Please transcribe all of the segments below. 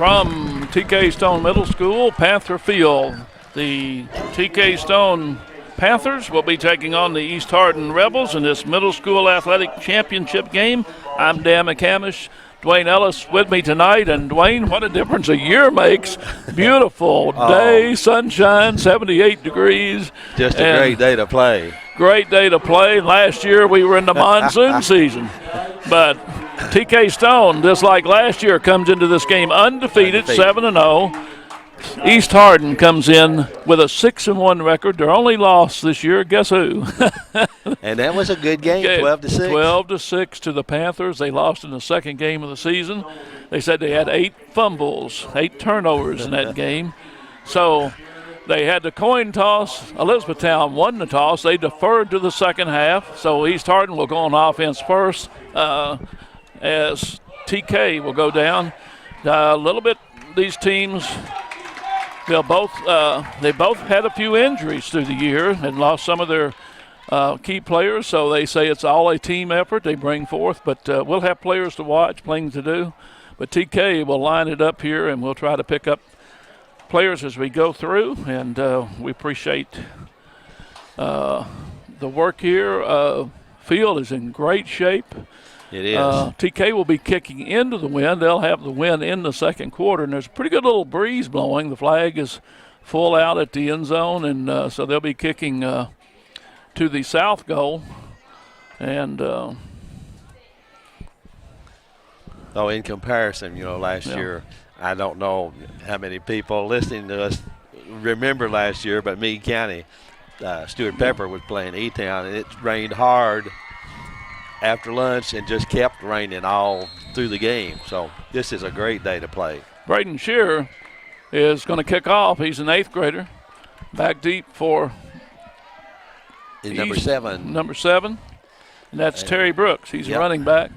from TK Stone Middle School, Panther Field. The TK Stone Panthers will be taking on the East Hardin Rebels in this middle school athletic championship game. I'm Dan McCamish. Dwayne Ellis with me tonight. And Dwayne, what a difference a year makes. Beautiful day, sunshine, 78 degrees. Just a great day to play. Great day to play. Last year we were in the monsoon season. But TK Stone, just like last year, comes into this game undefeated. 7-0. East Hardin comes in with a 6-1 record. Their only loss this year, guess who? And that was a good game, 12-6. 12-6 to the Panthers. They lost in the second game of the season. They said they had 8 fumbles, 8 turnovers in that game. So they had the coin toss. Elizabethtown won the toss. They deferred to the second half. So East Hardin will go on offense first as TK will go down. A little bit, these teams, they both had a few injuries through the year and lost some of their key players, so they say it's all a team effort they bring forth. But we'll have players to watch, things to do. But TK will line it up here, and we'll try to pick up players as we go through. And we appreciate the work here. Field is in great shape. It is. TK will be kicking into the wind. They'll have the wind in the second quarter, and there's a pretty good little breeze blowing. The flag is full out at the end zone, and so they'll be kicking to the south goal. And in comparison, last year, I don't know how many people listening to us remember last year, but Meade County, Stuart Pepper was playing E-Town, and it rained hard after lunch and just kept raining all through the game. So this is a great day to play. Braden Shearer is going to kick off. He's an 8th grader. Back deep for number 7. Number 7. And that's Terry Brooks. He's a running back.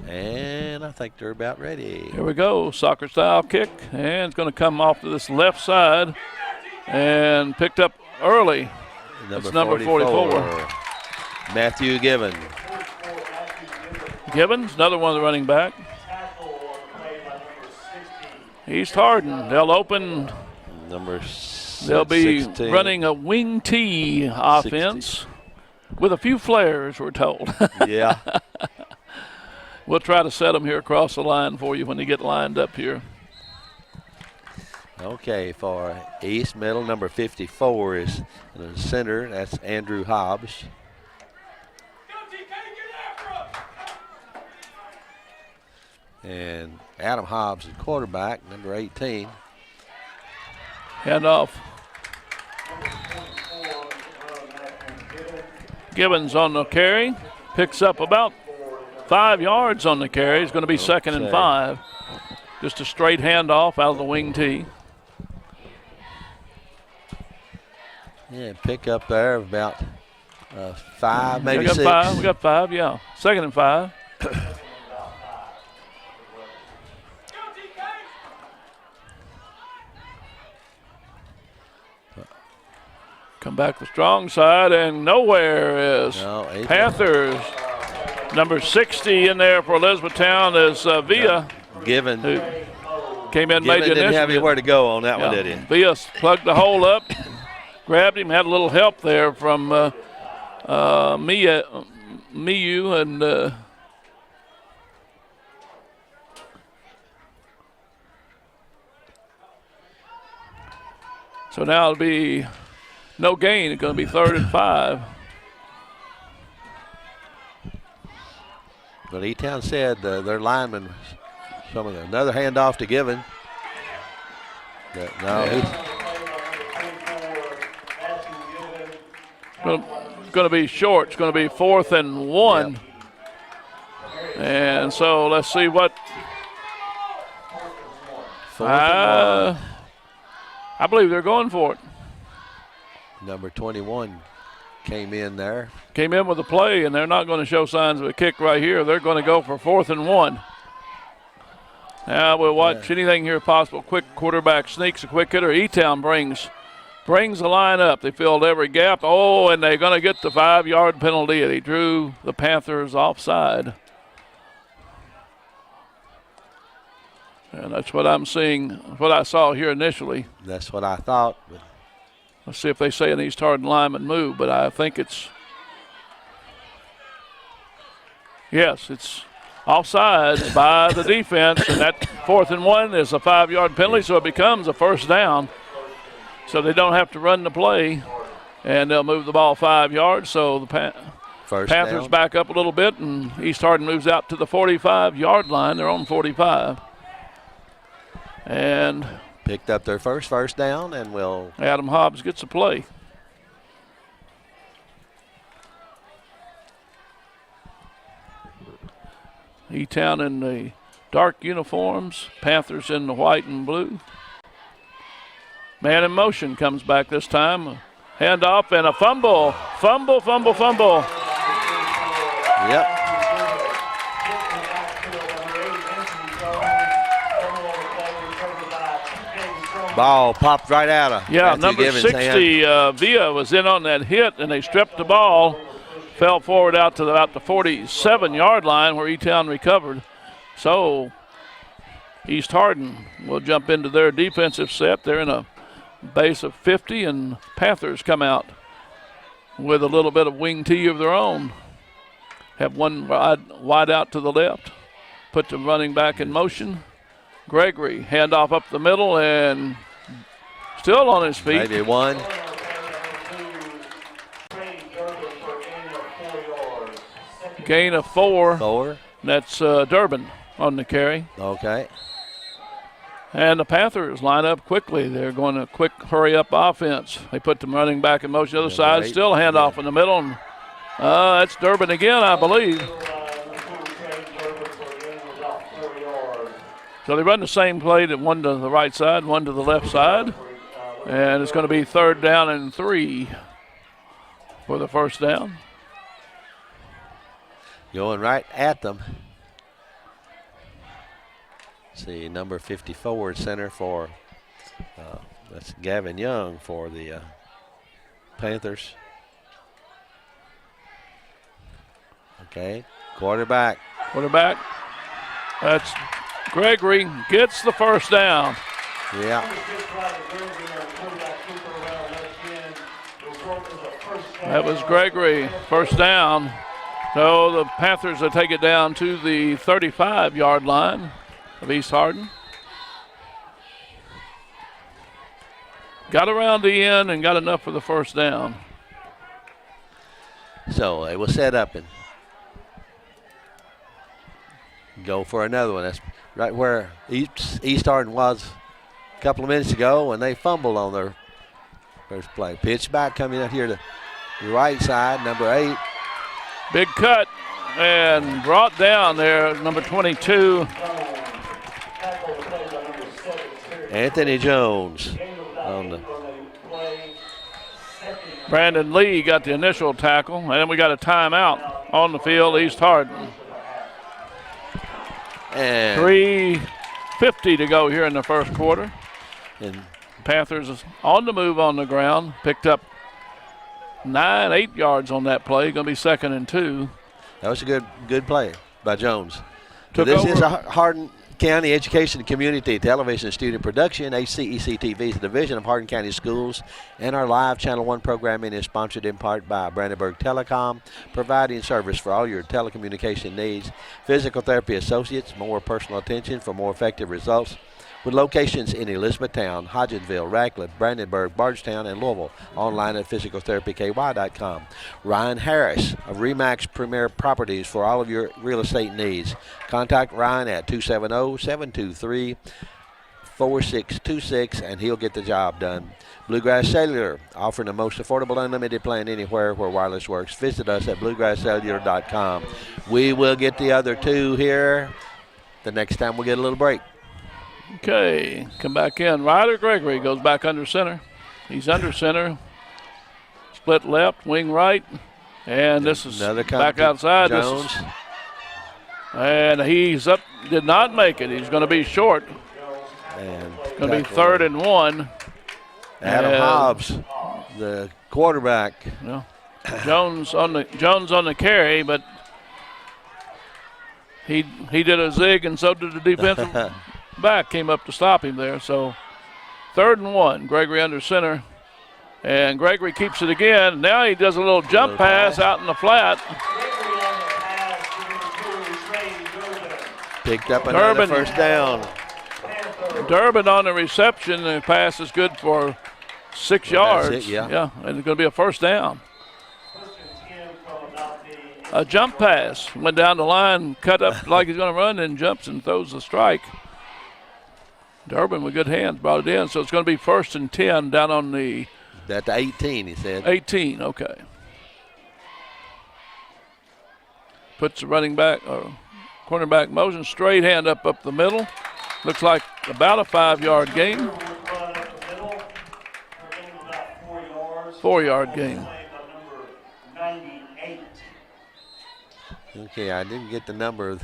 And I think they're about ready. Here we go. Soccer style kick. And it's going to come off to this left side and picked up early. Number 44. Matthew Gibbons. Gibbons, another one of the running back. East Hardin, they'll open. They'll be 16. running a wing T offense 60. with a few flares, we're told. Yeah. We'll try to set them here across the line for you when they get lined up here. Okay, for East Middle, number 54 is in the center. That's Andrew Hobbs. And Adam Hobbs is quarterback, number 18. Handoff. Gibbons on the carry. Picks up about 5 yards on the carry. It's going to be 2nd and 5. Just a straight handoff out of the wing tee. Yeah, pick up there of about 5, maybe 6. We got 5, yeah. 2nd and 5. Come back the strong side, and nowhere is Panthers. Number 60 in there for Elizabethtown is Villa. Given. Who came in, made the didn't have anywhere to go on that one, did he? Villa plugged the hole up. Grabbed him, had a little help there from Miu, and so now it'll be no gain. It's going to be 3rd and 5. But E-Town said their lineman, another handoff to Given. It's going to be short. It's going to be 4th and 1. Yep. And so let's see what. I believe they're going for it. Number 21 came in there. Came in with a play, and they're not going to show signs of a kick right here. They're going to go for 4th and 1. Now we'll watch anything here possible. Quick quarterback sneaks a quick hitter. E-Town brings the line up. They filled every gap. Oh, and they're going to get the 5-yard penalty. They drew the Panthers offside. And that's what I'm seeing, what I saw here initially. That's what I thought. But Let's see if they say an East Hardin lineman move, but I think it's, yes, it's offside by the defense, and that 4th and 1 is a 5-yard penalty, so it becomes a first down. So they don't have to run the play, and they'll move the ball 5 yards. So the Panthers down. back up a little bit, and East Hardin moves out to the 45-yard line. They're on 45. And picked up their first down, and will Adam Hobbs gets a play. E-Town in the dark uniforms, Panthers in the white and blue. Man in motion comes back this time. Handoff and a fumble. Fumble. Yep. Ball popped right out of Matthew number Gibbons' 60, hand. Villa was in on that hit, and they stripped the ball, fell forward out to about the 47-yard line where E-Town recovered. So East Hardin will jump into their defensive set. They're in a base of 50, and Panthers come out with a little bit of wing T of their own. Have one wide out to the left, put the running back in motion. Gregory, handoff up the middle, and still on his feet. Maybe one. Gain of 4. 4. That's Durbin on the carry. Okay. And the Panthers line up quickly. They're going to quick hurry-up offense. They put the running back in motion. The other side, right. still a handoff in the middle. And, that's Durbin again, I believe. So they run the same play, one to the right side, one to the left side. And it's going to be 3rd down and 3 for the first down. Going right at them. See, number 54 center for, that's Gavin Young for the Panthers. Okay, quarterback. That's Gregory, gets the first down. Yeah. That was Gregory, first down. So the Panthers will take it down to the 35-yard line of East Hardin. Got around the end and got enough for the first down. So they will set up and go for another one. That's right where East Hardin was a couple of minutes ago when they fumbled on their first play. Pitch back coming out here to the right side, number 8. Big cut and brought down there, number 22. Anthony Jones on the. Brandon Lee got the initial tackle, and then we got a timeout on the field, East Hardin. And 3:50 to go here in the first quarter. And Panthers on the move on the ground, picked up 8 yards on that play. Going to be 2nd and 2. that was a good play by Jones. Took This over. is a Hardin County Education Community Television Student Production. HCEC-TV is a division of Hardin County Schools, and our live Channel 1 programming is sponsored in part by Brandenburg Telecom, providing service for all your telecommunication needs. Physical therapy associates, more personal attention for more effective results, with locations in Elizabethtown, Hodgenville, Radcliffe, Brandenburg, Bardstown, and Louisville. Online at physicaltherapyky.com. Ryan Harris of RE/MAX Premier Properties for all of your real estate needs. Contact Ryan at 270-723-4626, and he'll get the job done. Bluegrass Cellular, offering the most affordable unlimited plan anywhere where wireless works. Visit us at bluegrasscellular.com. We will get the other two here the next time we get a little break. Okay, come back in. Ryder Gregory goes back under center. He's under center. Split left, wing right. And this is Another back outside. Jones. And he's up, did not make it. He's going to be short. And Going to be 3rd and 1. Adam And, Hobbs, the quarterback. Yeah. Jones on the carry, but he did a zig, and so did the defensive back came up to stop him there. So 3rd and 1, Gregory under center. And Gregory keeps it again. Now he does a little jump pass out in the flat. Picked up another first down. Durbin on the reception. The pass is good for 6 yards. That's it, yeah. Yeah, and it's going to be a first down. A jump pass. Went down the line, cut up like he's going to run, and jumps and throws the strike. Durbin with good hands brought it in. So it's going to be 1st and 10 down on the That's 18, he said. 18, okay. Puts the running back or cornerback motion, straight hand up the middle. Looks like about a 5-yard gain. 4-yard gain. Okay, I didn't get the number of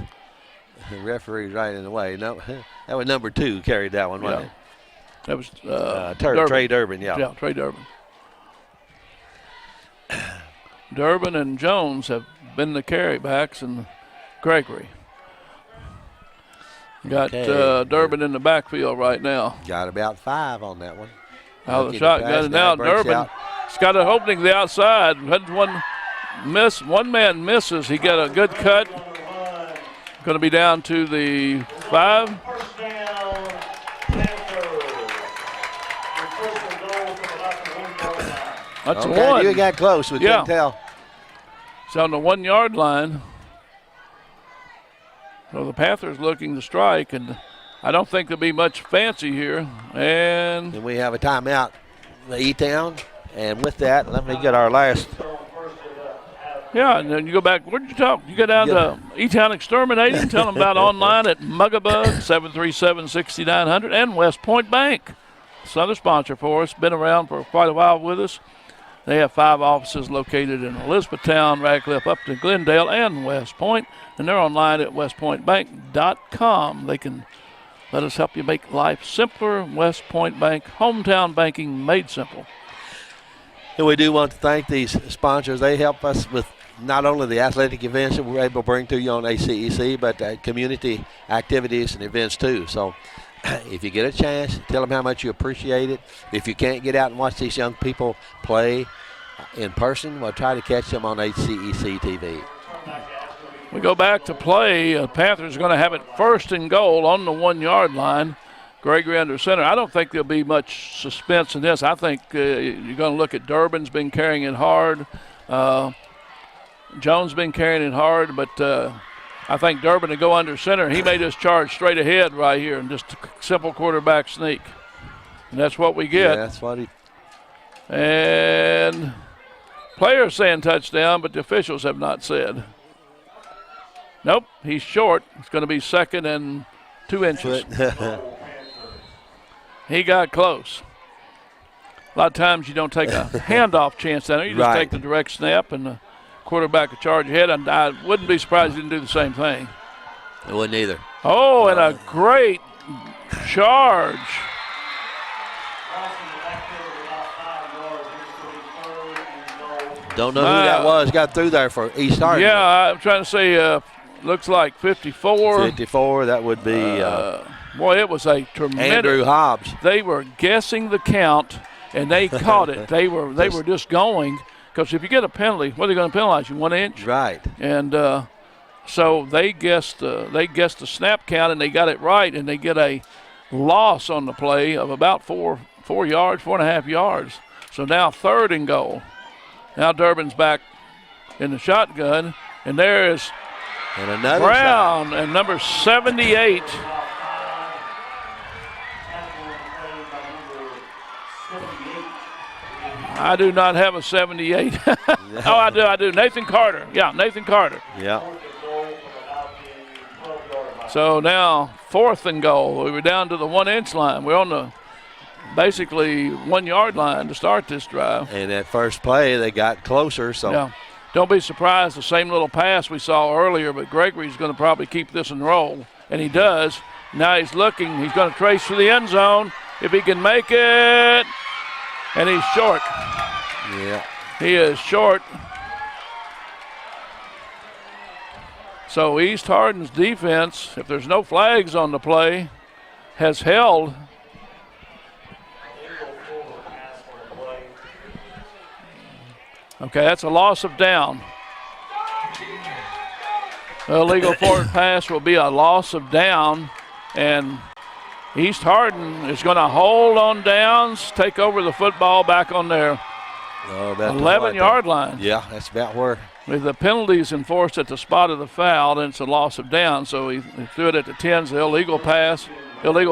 the referees right in the way. No, that was number 2 carried that one, wasn't it? That was Trey Durbin, yeah. Yeah, Trey Durbin. Durbin and Jones have been the carrybacks, and Gregory. Got Durbin in the backfield right now. Got about 5 on that one. Out of the shotgun, and now Durbin's got an opening to the outside. Had one man misses. He got a good cut. Going to be down to the 5. That's okay, 1. You got close. We couldn't tell. It's on the 1-yard line. So the Panthers looking to strike, and I don't think there'll be much fancy here. And we have a timeout, the E-Town. And with that, let me get our last. Yeah, and then you go back. Where'd you talk? You go down to E-Town Exterminating. Tell them about online at Mugabug, 737-6900, and West Point Bank. It's another sponsor for us. Been around for quite a while with us. They have 5 offices located in Elizabethtown, Radcliffe, Upton, Glendale, and West Point. And they're online at westpointbank.com. They can let us help you make life simpler. West Point Bank, hometown banking made simple. And we do want to thank these sponsors. They help us with not only the athletic events that we're able to bring to you on HCEC, but community activities and events too. So if you get a chance, tell them how much you appreciate it. If you can't get out and watch these young people play in person, we'll try to catch them on HCEC-TV. We go back to play. Panthers are going to have it 1st and goal on the 1-yard line. Gregory under center. I don't think there'll be much suspense in this. I think you're going to look at Durbin's been carrying it hard. Jones been carrying it hard, but I think Durbin to go under center. He may just charge straight ahead right here and just a simple quarterback sneak. And that's what we get. Yeah, that's what he. And players saying touchdown, but the officials have not said. Nope, he's short. It's going to be 2nd and 2 inches. He got close. A lot of times you don't take a handoff chance down there. You just take the direct snap and the quarterback will charge ahead. And I wouldn't be surprised he didn't do the same thing. I wouldn't either. Oh, and a great charge. Don't know who that was. Got through there for East Hardin. Yeah, I'm trying to say looks like 54. 54, that would be. Boy, it was a tremendous. Andrew Hobbs. They were guessing the count, and they caught it. They were just going, because if you get a penalty, what are they going to penalize you? 1 inch? Right. And so they guessed the snap count, and they got it right, and they get a loss on the play of about 4 yards, 4.5 yards. So now 3rd and goal. Now Durbin's back in the shotgun, and there's Brown and number 78. I do not have a 78. Oh, I do. Nathan Carter. Yeah, Nathan Carter. Yeah. So now 4th and goal. We were down to the 1-inch line. We're on the basically 1-yard line to start this drive. And that first play, they got closer. So yeah. Don't be surprised, the same little pass we saw earlier, but Gregory's going to probably keep this and roll, and he does. Now he's looking. He's going to trace for the end zone if he can make it. And he's short. Yeah. He is short. So East Hardin's defense, if there's no flags on the play, has held. Okay, that's a loss of down. Illegal forward pass will be a loss of down, and East Hardin is going to hold on downs, take over the football back on their 11-yard line. Yeah, that's about where. With the penalties enforced at the spot of the foul, and it's a loss of down, so he threw it at the 10s, the illegal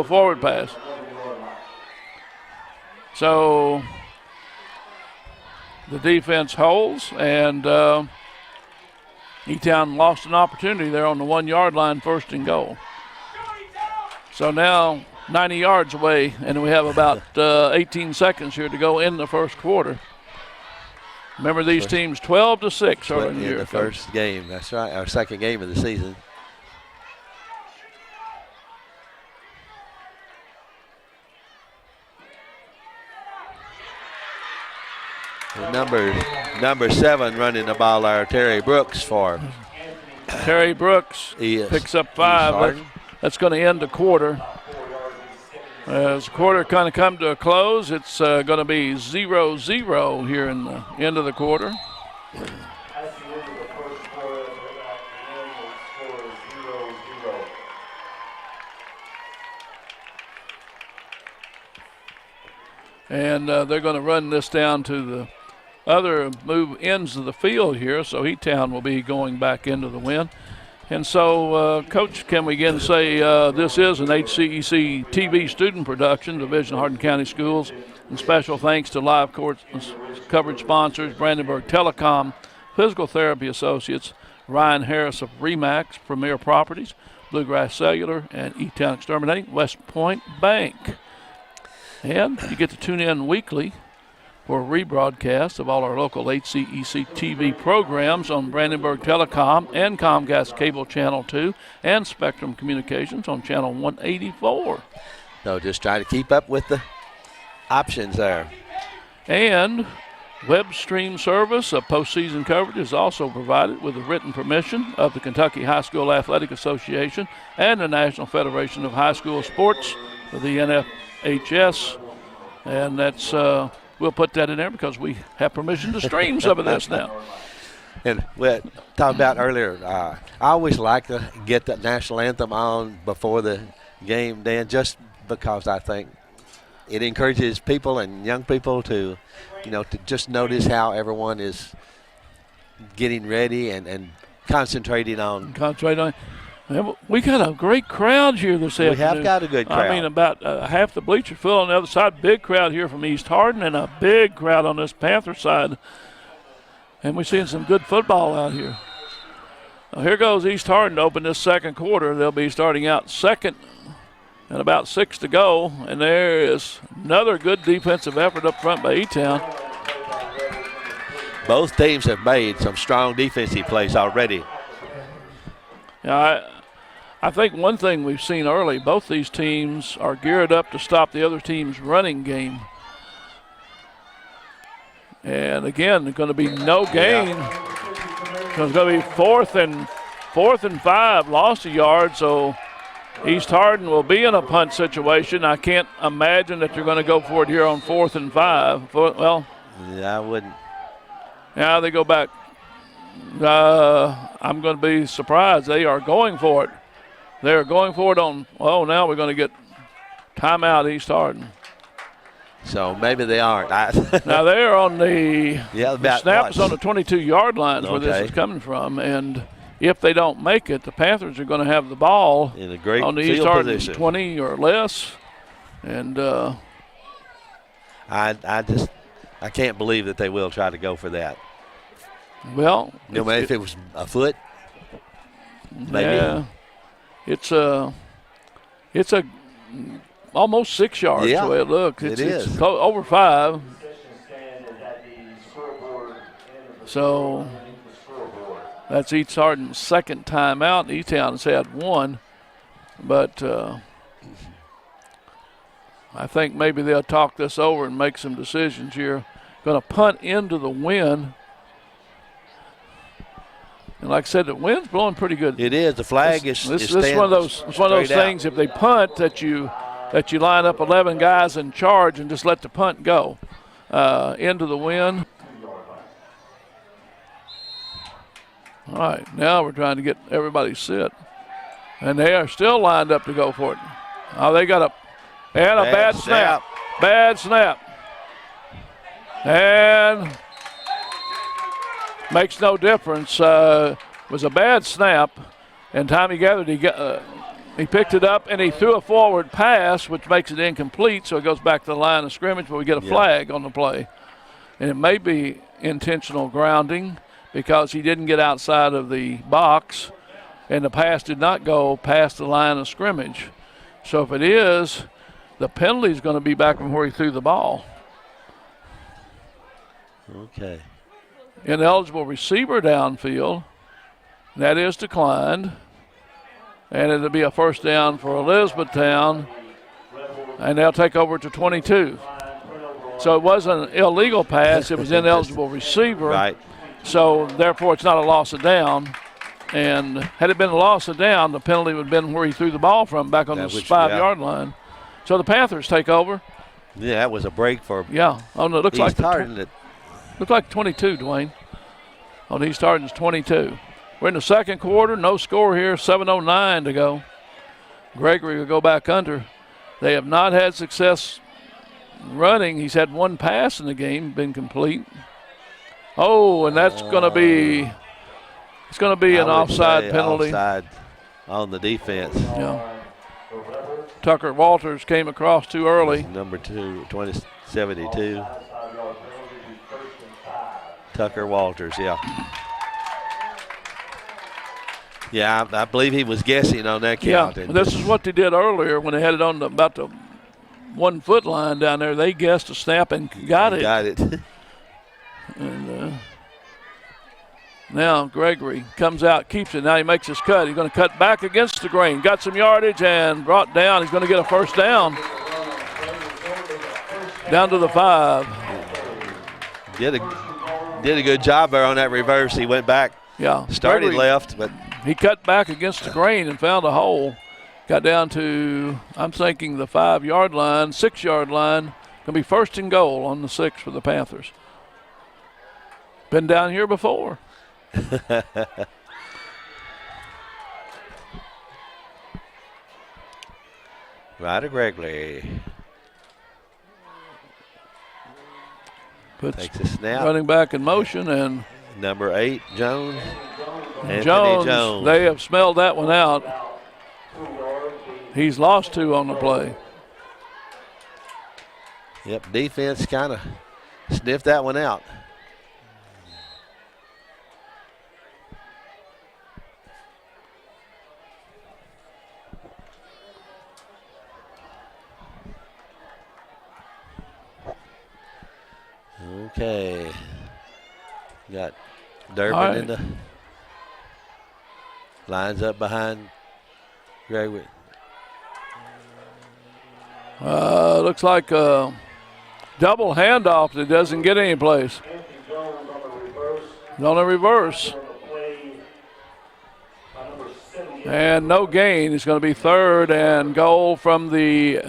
forward pass. So the defense holds, and E-Town lost an opportunity there on the 1-yard line, 1st and goal. So now 90 yards away, and we have about 18 seconds here to go in the first quarter. Remember these teams 12-6 early in the year. The first game, that's right, our second game of the season. Number 7 running the ball there, Terry Brooks for. Terry Brooks picks up 5. That's going to end the quarter. As the quarter kind of come to a close, it's going to be 0-0 here in the end of the quarter. And they're going to run this down to the other move ends of the field here, so E-Town will be going back into the win. And so, Coach, can we again say this is an HCEC-TV student production, Division of Hardin County Schools, and special thanks to live coverage sponsors, Brandenburg Telecom, Physical Therapy Associates, Ryan Harris of RE/MAX, Premier Properties, Bluegrass Cellular, and E-Town Exterminating, West Point Bank. And you get to tune in weekly for a rebroadcast of all our local HCEC-TV programs on Brandenburg Telecom and Comcast Cable Channel 2 and Spectrum Communications on Channel 184. So just try to keep up with the options there. And web stream service of postseason coverage is also provided with the written permission of the Kentucky High School Athletic Association and the National Federation of High School Sports, the NFHS. And that's we'll put that in there because we have permission to stream some of this now. And we talked about earlier, I always like to get the national anthem on before the game, Dan, just because I think it encourages people and young people to, to just notice how everyone is getting ready and concentrating on. We got a great crowd here this afternoon. We have got a good crowd. I mean, about half the bleachers full on the other side. Big crowd here from East Hardin and a big crowd on this Panther side. And we're seeing some good football out here. Here goes East Hardin to open this second quarter. They'll be starting out second and about 6 to go. And there is another good defensive effort up front by E-Town. Both teams have made some strong defensive plays already. Yeah, I think one thing we've seen early, both these teams are geared up to stop the other team's running game. And again, there's going to be no gain. Yeah. So it's going to be fourth and 5, lost a yard, so East Hardin will be in a punt situation. I can't imagine that they're going to go for it here on 4th and 5. Well, yeah, I wouldn't. Yeah, they go back. I'm going to be surprised. They are going for it. They're going for it on, now we're going to get timeout East Hardin. So maybe they aren't. Now they're on the snap is on the 22-yard line where this is coming from. And if they don't make it, the Panthers are going to have the ball in a great on the East Hardin 20 or less. And I can't believe that they will try to go for that. Well, if it was a foot, maybe. Yeah, it's a almost 6 yards the way it looks. It's over 5. So that's East Hardin's second time out. E-Town has had one, but I think maybe they'll talk this over and make some decisions here. Going to punt into the wind. And like I said, the wind's blowing pretty good. It is. The flag is one of those things. If they punt, that you that you line up 11 guys in charge and just let the punt go into the wind. All right, now we're trying to get everybody set. And they are still lined up to go for it. Oh, they got a bad snap. Bad snap. And makes no difference. Was a bad snap. And Tommy gathered he picked it up and he threw a forward pass, which makes it incomplete, so it goes back to the line of scrimmage, but we get a flag on the play. And it may be intentional grounding because he didn't get outside of the box, and the pass did not go past the line of scrimmage. So if it is, the penalty is going to be back from where he threw the ball. Okay. Ineligible receiver downfield. That is declined. And it'll be a first down for Elizabethtown. And they'll take over to 22. So it wasn't an illegal pass. It was ineligible receiver. Right. So, therefore, it's not a loss of down. And had it been a loss of down, the penalty would have been where he threw the ball from, back on the 5-yard line. So the Panthers take over. Yeah, that was a break for. Yeah. Oh, no, it looks like Hardin. Looks like 22, Dwayne. On East Hardin's 22. We're in the second quarter. No score here. 7:09 to go. Gregory will go back under. They have not had success running. He's had one pass in the game, been complete. Oh, and that's going to be an offside penalty. Offside on the defense. Yeah. Tucker Walters came across too early. Number 2072. Tucker Walters, yeah. Yeah, I believe he was guessing on that count. Yeah, this is what they did earlier when they had it on about the 1 foot line down there. They guessed a snap and got it. Got it. And now Gregory comes out, keeps it. Now he makes his cut. He's going to cut back against the grain. Got some yardage and brought down. He's going to get a first down. Down to the 5. Did a good job there on that reverse. He went back. Yeah. Started Gregory, left, but he cut back against the grain and found a hole. Got down to, I'm thinking, the 5-yard line, 6-yard line. Going to be first and goal on the 6 for the Panthers. Been down here before. Ryder Gregory takes a snap. Running back in motion, and number 8, Jones. Jones. They have smelled that one out. He's lost 2 on the play. Yep, defense kind of sniffed that one out. Okay. Got Durbin in the lines up behind Gregory. Looks like a double handoff that doesn't get any place. On a reverse. And no gain. It's going to be 3rd and goal from the,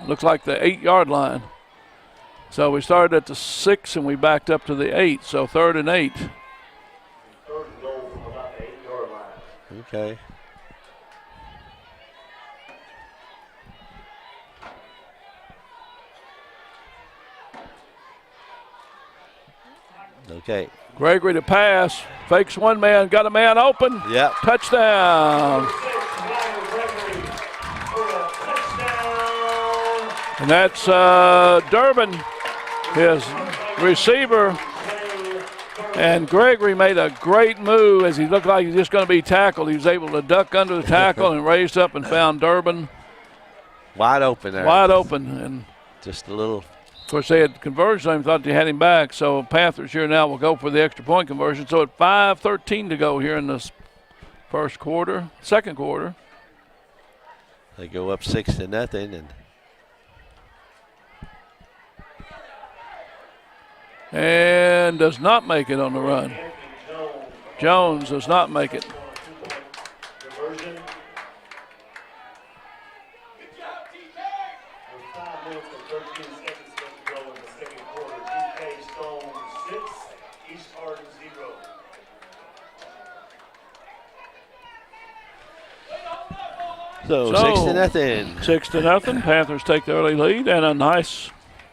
looks like the 8-yard line. So we started at the 6 and we backed up to the 8. So 3rd and 8. Okay. Okay. Gregory to pass. Fakes one man. Got a man open. Yep. Touchdown. And that's Durbin, his receiver. And Gregory made a great move as he looked like he was just going to be tackled. He was able to duck under the tackle and raised up and found Durbin. Wide open there. Wide open. And just a little. Of course, they had converged on him, thought they had him back. So Panthers here now will go for the extra point conversion. So at 5:13 to go here in this second quarter. They go up 6-0 and does not make it on the run. Jones does not make it. So 6-0. 6-0. Panthers take the early lead, and a nice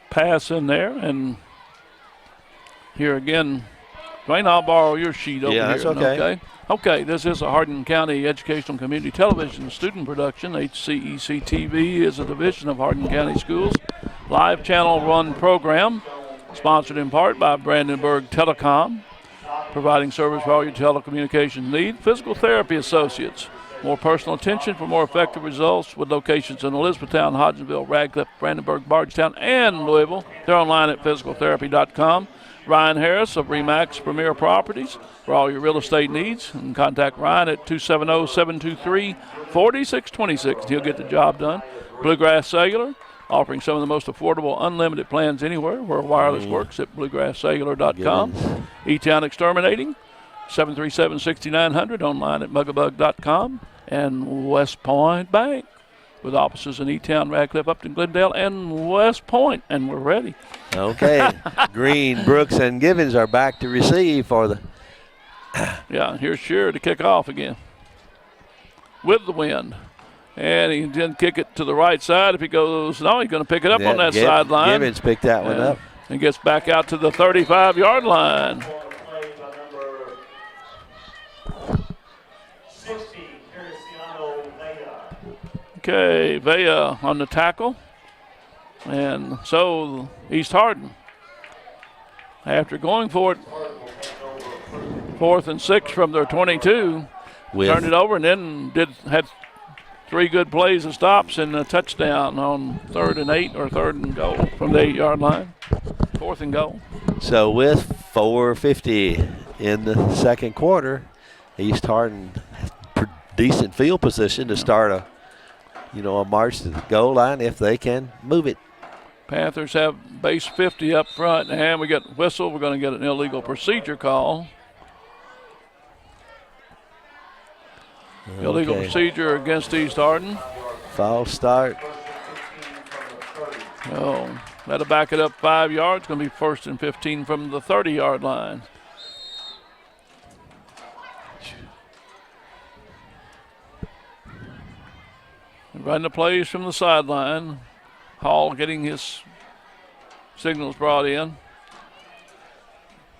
pass in there. And here again, Dwayne, I'll borrow your sheet over here. Yeah, that's okay. Okay, this is a Hardin County Educational Community Television student production. HCEC-TV is a division of Hardin County Schools live channel run program, sponsored in part by Brandenburg Telecom, providing service for all your telecommunications need. Physical Therapy Associates, more personal attention for more effective results, with locations in Elizabethtown, Hodgenville, Radcliffe, Brandenburg, Bardstown, and Louisville. They're online at physicaltherapy.com. Ryan Harris of Remax Premier Properties for all your real estate needs. And contact Ryan at 270-723-4626. He'll get the job done. Bluegrass Cellular, offering some of the most affordable unlimited plans anywhere where wireless works at bluegrasscellular.com. E-Town Exterminating, 737-6900, online at mugabug.com. And West Point Bank, with offices in E-Town, Radcliffe, Upton, Glendale, and West Point. And we're ready. Okay. Green, Brooks, and Givens are back to receive for the... Yeah, here's Shearer to kick off again with the wind. And he didn't kick it to the right side. If he goes, no, he's going to pick it up on that sideline. Givens picked that one up. And gets back out to the 35-yard line. Okay, Vea on the tackle. And so East Hardin, after going for it, 4th and 6 from their 22, turned it over and then had 3 good plays of stops and a touchdown on 3rd and 8 or 3rd and goal from the 8-yard line. 4th and goal. So with 4:50 in the second quarter, East Hardin has decent field position to start a march to the goal line if they can move it. Panthers have base 50 up front, and we get whistle. We're going to get an illegal procedure call. Okay. Illegal procedure against East Hardin. False start. Oh, that'll back it up 5 yards. Going to be 1st and 15 from the 30-yard line. Running the plays from the sideline. Hall getting his signals brought in.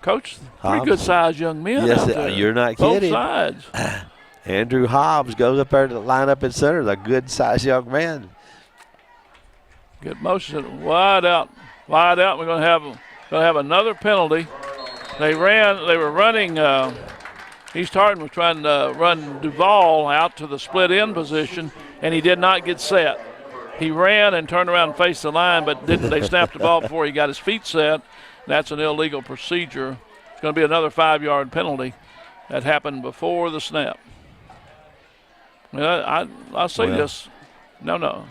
Coach, pretty good-sized young men. Yes, out there. You're not kidding. Both sides. Andrew Hobbs goes up there to line up in center. A good-sized young man. Good motion. Wide out. We're going to have another penalty. They were running. East Hardin was trying to run Duvall out to the split end position, and he did not get set. He ran and turned around and faced the line, but they snapped the ball before he got his feet set. That's an illegal procedure. It's going to be another 5-yard penalty. That happened before the snap. I'll say this. No.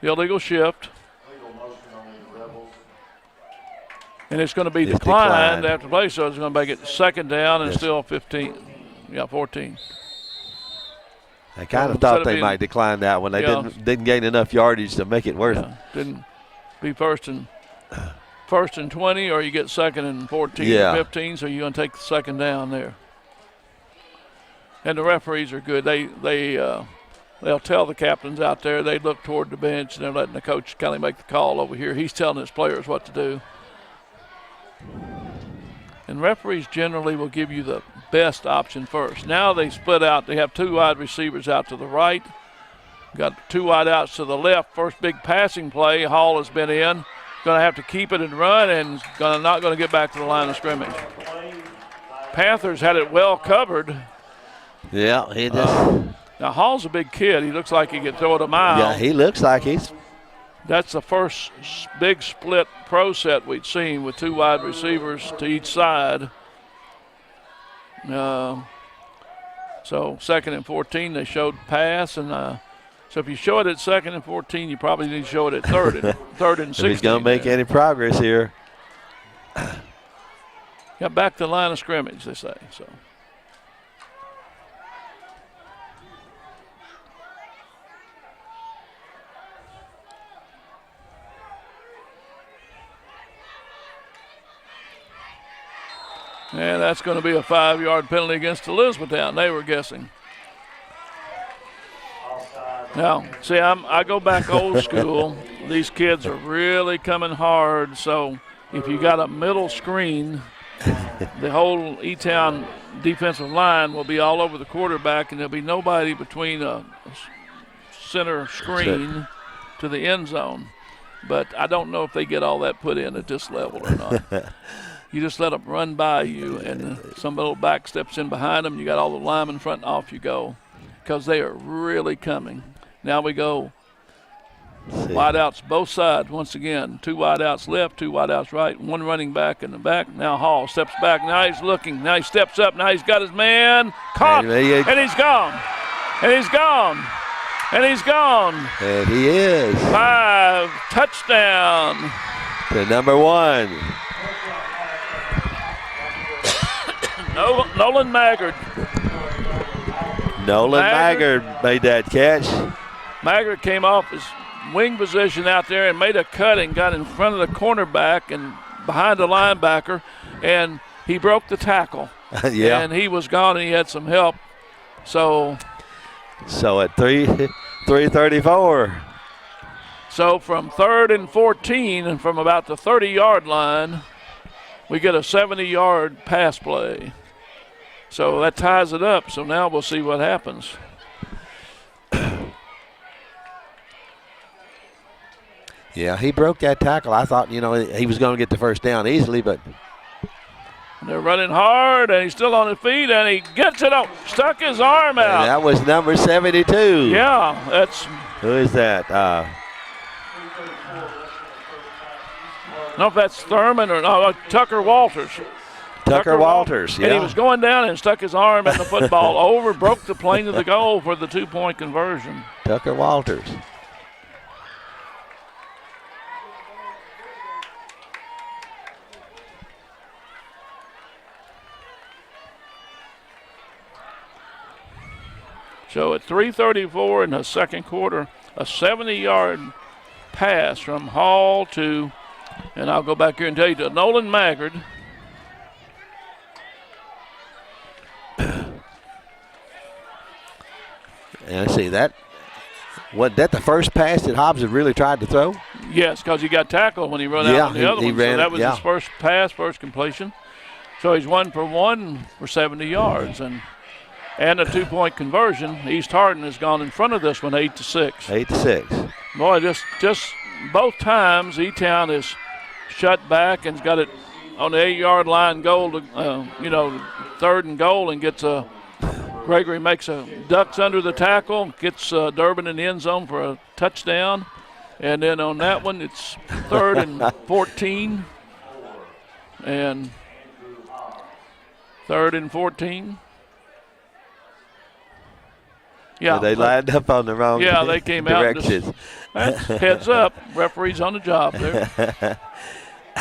The illegal shift. And it's going to be declined after play, so it's going to make it 2nd down and still 15. Yeah, 14. I kind of thought they might decline that one. They didn't gain enough yardage to make it worth it. Didn't be first and 20, or you get 2nd and 14 or 15, so you're going to take the 2nd down there. And the referees are good. They'll tell the captains out there. They look toward the bench, and they're letting the coach kind of make the call over here. He's telling his players what to do. And referees generally will give you the best option first. Now they split out. They have 2 wide receivers out to the right. Got 2 wide outs to the left. First big passing play. Hall has been in. Going to have to keep it and run, and not going to get back to the line of scrimmage. Panthers had it well covered. Yeah, he did. Now Hall's a big kid. He looks like he could throw it a mile. Yeah, he looks like he's. That's the first big split pro set we'd seen with 2 wide receivers to each side. So 2nd and 14, they showed pass, and so if you show it at 2nd and 14, you probably need to show it at 3rd and 16. If he's going to make any progress here. Got back to the line of scrimmage, they say. So. And that's going to be a 5-yard penalty against Elizabethtown. They were guessing. Now, see, I go back old school. These kids are really coming hard. So if you got a middle screen, the whole E-Town defensive line will be all over the quarterback, and there'll be nobody between a center screen to the end zone. But I don't know if they get all that put in at this level or not. You just let them run by you, and some little back steps in behind them. You got all the linemen in front, and off you go, because they are really coming. Now we go wideouts both sides once again. 2 wideouts left, 2 wideouts right, 1 running back in the back. Now Hall steps back. Now he's looking. Now he steps up. Now he's got his man caught, and he's gone. And he's gone. And he's gone. And he is. 5, touchdown. To number 1. Nolan Maggard. Nolan Maggard made that catch. Maggard came off his wing position out there and made a cut and got in front of the cornerback and behind the linebacker, and he broke the tackle. Yeah. And he was gone, and he had some help. So at 3:34. So from 3rd and 14 and from about the 30-yard line, we get a 70-yard pass play. So that ties it up. So now we'll see what happens. Yeah, he broke that tackle. I thought, he was going to get the first down easily, but. They're running hard, and he's still on his feet, and he gets it up, stuck his arm out. And that was number 72. Yeah, that's. Who is that? I don't know if that's Thurman or no, Tucker Walters. Tucker Walters, yeah. And he was going down and stuck his arm in the football over, broke the plane of the goal for the 2-point conversion. Tucker Walters. So at 3:34 in the second quarter, a 70-yard pass from Hall to, and I'll go back here and tell you, to Nolan Maggard. And see that. Was that the first pass that Hobbs had really tried to throw? Yes, because he got tackled when he ran out on the other one. So that was his first pass, first completion. So he's 1 for 1 for 70 yards. And a 2-point conversion. East Hardin has gone in front of this one 8-6. 8-6. Boy, just both times E-Town is shut back and's got it on the 8-yard line goal to, 3rd and goal, and gets a Gregory makes a ducks under the tackle, gets Durbin in the end zone for a touchdown. And then on that one, it's 3rd and 14. And 3rd and 14. Yeah, they lined up on the wrong direction. Yeah, they came out. Heads up, referee's on the job there.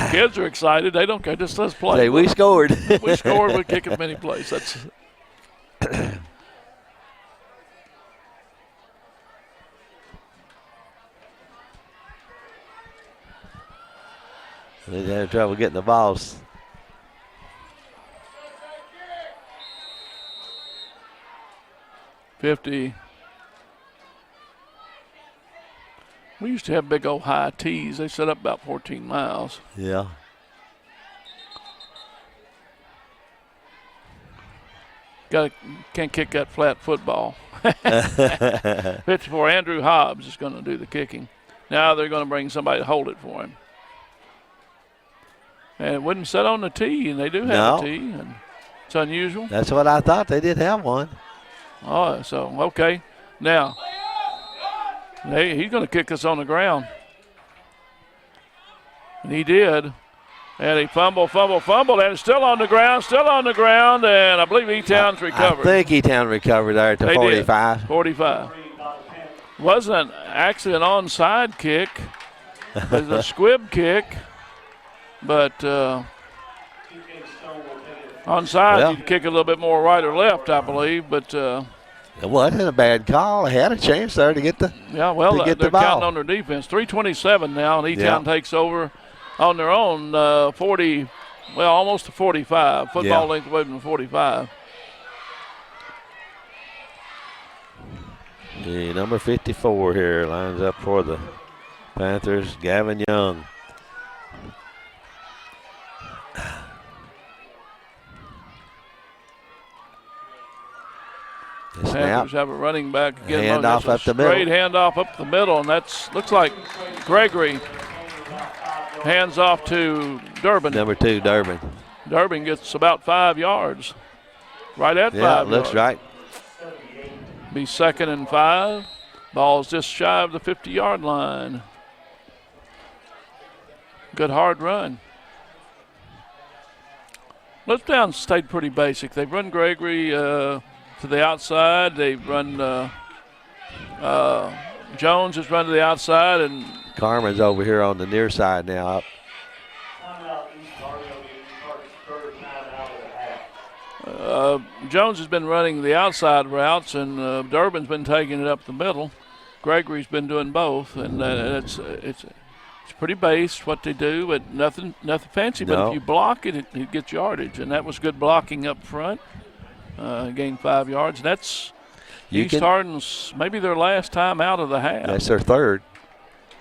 Kids are excited. They don't care. Just let's play. Hey, we scored. We scored. We kick it many plays. That's. They had trouble getting the balls. We used to have big old high tees. They set up about 14 miles. Yeah. Can't kick that flat football. 54. Andrew Hobbs is going to do the kicking. Now they're going to bring somebody to hold it for him. And it wouldn't set on the tee, and they do have a tee, and it's unusual. That's what I thought. They did have one. Oh, so, okay. Now, he's going to kick us on the ground. And he did. And he fumbled, and it's still on the ground, and I believe E-Town's recovered. I think E-Town recovered there at the 45. 45. Wasn't actually an onside kick. It was a squib kick. But onside, you can kick a little bit more right or left, I believe. But it wasn't a bad call. They had a chance there to get the they're counting on their defense. 3:27 now, and E-Town takes over on their own 40, almost to 45. Football length away from 45. The number 54 here lines up for the Panthers, Gavin Young. Panthers have a running back again. Handoff up the middle. Straight handoff up the middle, and looks like Gregory hands off to Durbin. Number 2, Durbin. Durbin gets about 5 yards. Right at 5 yards. Yeah, looks right. Be 2nd and 5. Ball's just shy of the 50-yard line. Good hard run. Littlestown stayed pretty basic. They've run Gregory to the outside. They've run Jones has run to the outside, and Carmen's over here on the near side now. Jones has been running the outside routes, and Durbin's been taking it up the middle. Gregory's been doing both, and it's pretty base what they do, but nothing fancy. No. But if you block it, it gets yardage, and that was good blocking up front. Gained 5 yards. That's East Hardin's maybe their last time out of the half. That's their third.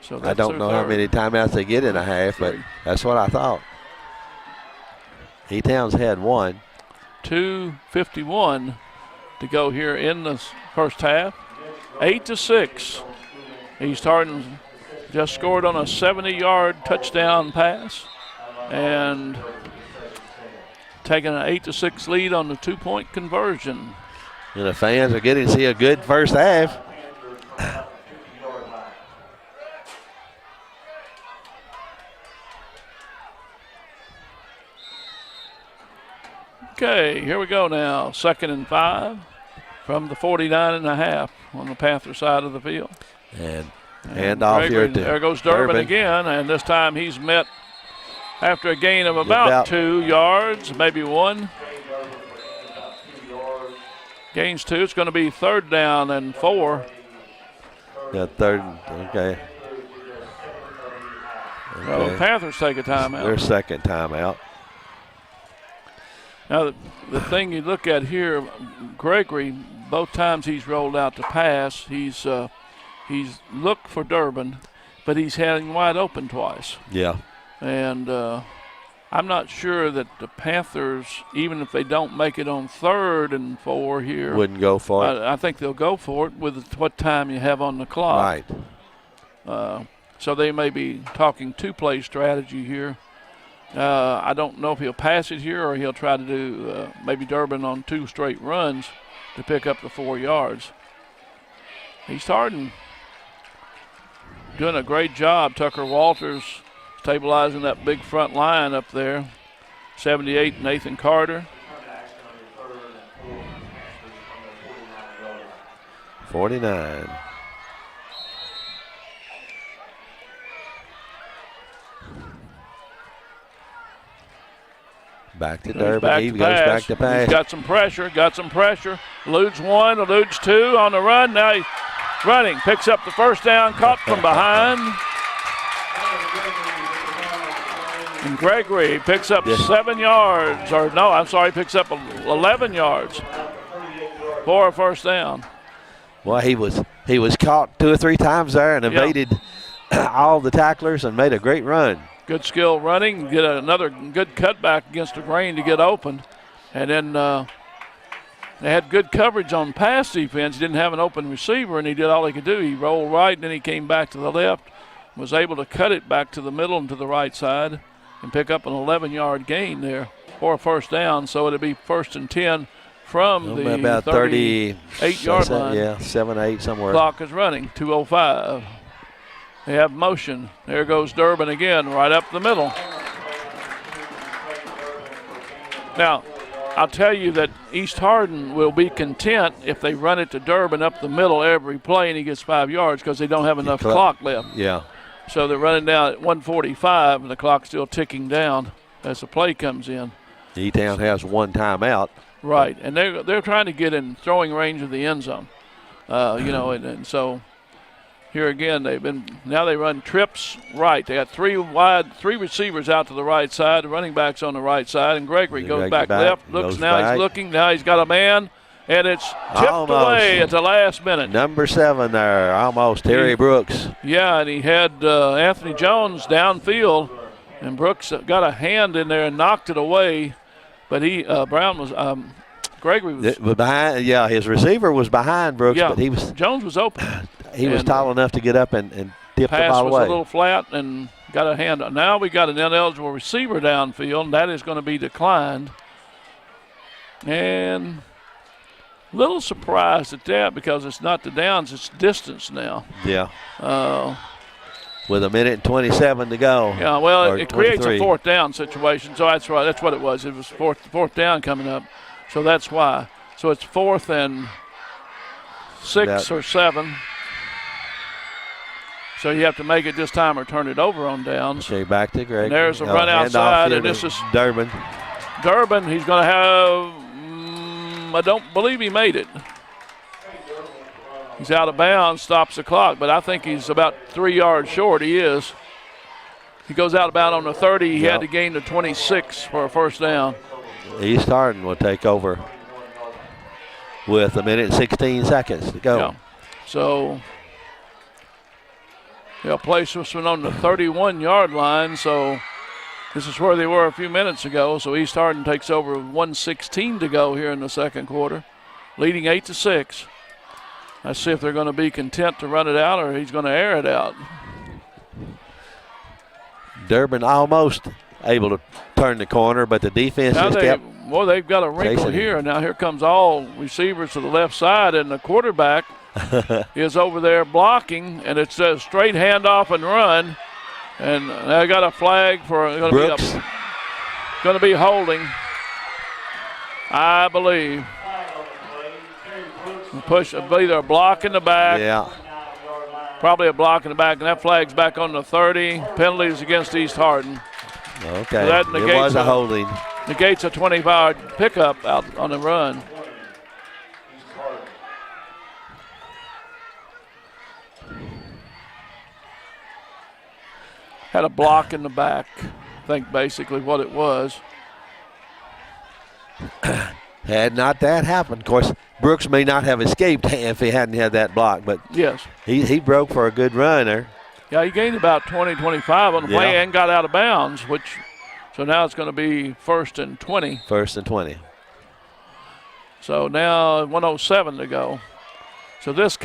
So I don't know how many timeouts they get in a half, but that's what I thought. E-Town's had one. 2:51 to go here in the first half. 8-6. East Hardin just scored on a 70-yard touchdown pass and taking an 8-6 lead on the 2-point conversion. And the fans are getting to see a good first half. Okay, here we go now. 2nd and 5 from the 49.5 on the Panther side of the field. And handoff here to there goes Durbin again, and this time he's met after a gain of about 2 yards, maybe 1. Gains 2. It's going to be 3rd down and 4. Yeah, 3rd. Okay. Well, the Panthers take a timeout. Their 2nd timeout. Now, the thing you look at here, Gregory, both times he's rolled out to pass, he's looked for Durbin, but he's had him wide open twice. Yeah. And I'm not sure that the Panthers, even if they don't make it on 3rd and 4 here, wouldn't go for it. I think they'll go for it with what time you have on the clock. Right. So they may be talking 2-play strategy here. I don't know if he'll pass it here or he'll try to do maybe Durbin on 2 straight runs to pick up the 4 yards. East Hardin doing a great job. Tucker Walters stabilizing that big front line up there. 78, Nathan Carter. 49. Back to Durbin. He goes back to pass. He's got some pressure. Eludes 1, eludes 2 on the run. Now he's running. Picks up the first down, caught from behind. And Gregory picks up 7 yards. Picks up 11 yards for a first down. Well, he was caught 2 or 3 times there and evaded all the tacklers and made a great run. Good skill running, get another good cutback against the grain to get open. And then they had good coverage on pass defense. He didn't have an open receiver, and he did all he could do. He rolled right, and then he came back to the left, was able to cut it back to the middle and to the right side and pick up an 11-yard gain there for a first down. So it'll be 1st and 10 from the about 38-yard line. Yeah, 7, 8 somewhere. Clock is running, 2:05. They have motion. There goes Durbin again, right up the middle. Now, I'll tell you that East Hardin will be content if they run it to Durbin up the middle every play and he gets 5 yards because they don't have enough clock left. Yeah. So they're running down at 1:45 and the clock's still ticking down as the play comes in. E-Town has 1 timeout. Right, and they're trying to get in throwing range of the end zone. And so here again, they run trips right. They got 3 receivers out to the right side. The running back's on the right side, and Gregory goes back left. He's looking. Now he's got a man, And it's tipped away at the last minute. Number 7 there, almost, Terry Brooks. Yeah, and he had Anthony Jones downfield, and Brooks got a hand in there and knocked it away. But Gregory was behind. Yeah, his receiver was behind Brooks, yeah, but Jones was open. He was tall enough to get up and tip the ball away. Pass was a little flat and got a hand. Now we got an ineligible receiver downfield, and that is going to be declined. And a little surprised at that because it's not the downs, it's distance now. Yeah. With 1:27 to go. Yeah, well, it creates 23. a fourth down situation, so that's right. That's what it was. It was fourth down coming up, so that's why. So it's 4th and 6 or 7. So you have to make it this time or turn it over on downs. Okay, back to Greg. And there's a run outside, and this is Durbin. Durbin, he's going to have, I don't believe he made it. He's out of bounds, stops the clock, but I think he's about 3 yards short. He is. He goes out of bounds on the 30. He had to gain the 26 for a first down. East Hardin will take over with 1:16 to go. Yeah. So they'll place this one on the 31-yard line. So this is where they were a few minutes ago. So East Hardin takes over with 1:16 to go here in the second quarter, leading 8-6. Let's see if they're going to be content to run it out or he's going to air it out. Durbin almost able to turn the corner, but the defense just kept. Well, they've got a wrinkle here. Now here comes all receivers to the left side, and the quarterback is over there blocking, and it's a straight handoff and run. And they got a flag for going to be holding, I believe. Push either a block in the back. Yeah. Probably a block in the back, and that flag's back on the 30. Penalties against East Hardin. Okay. So that it was a holding. Negates a 25-yard pickup out on the run. Had a block in the back, I think basically what it was. Had not that happened, of course, Brooks may not have escaped if he hadn't had that block, but yes, he broke for a good run there. Yeah, he gained about 20, 25 on the play and got out of bounds, so now it's going to be 1st and 20. 1st and 20. So now 1:07 to go. So this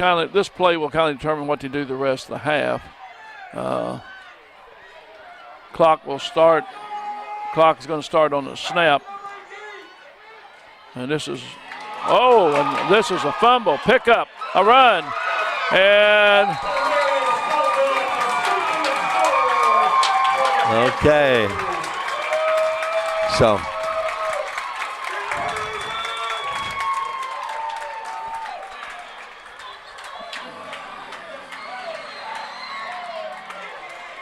play will kind of determine what to do the rest of the half. Clock will start. Clock is going to start on the snap. And this is a fumble, pickup, a run, and okay. So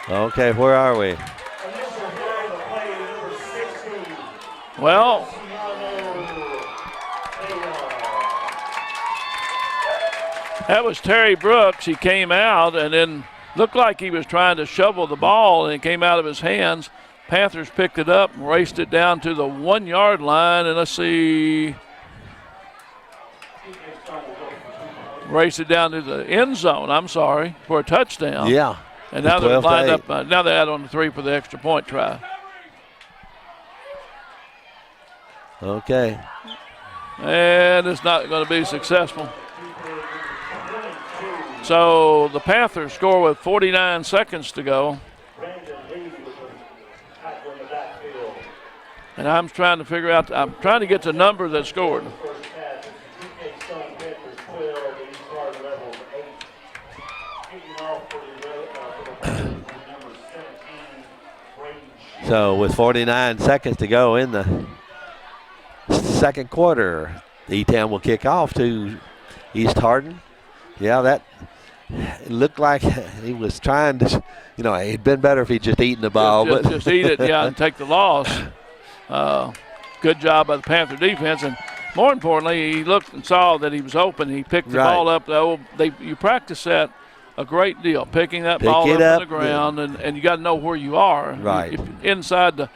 okay, where are we? Well, that was Terry Brooks. He came out and then looked like he was trying to shovel the ball, and it came out of his hands. Panthers picked it up and raced it down to the 1-yard line, and let's see. Raced it down to the end zone, for a touchdown. Yeah. And now they're lined up. Now they're out on the 3 for the extra point try. Okay. And it's not going to be successful. So the Panthers score with 49 seconds to go. And I'm trying to get the number that scored. So with 49 seconds to go in the second quarter, E-Town will kick off to East Hardin. Yeah, that looked like he was trying to, it'd been better if he'd just eaten the ball. Just eat it, and take the loss. Good job by the Panther defense. And more importantly, he looked and saw that he was open. He picked the ball up. You practice that a great deal, picking that ball up on the ground, and you got to know where you are. Right. Inside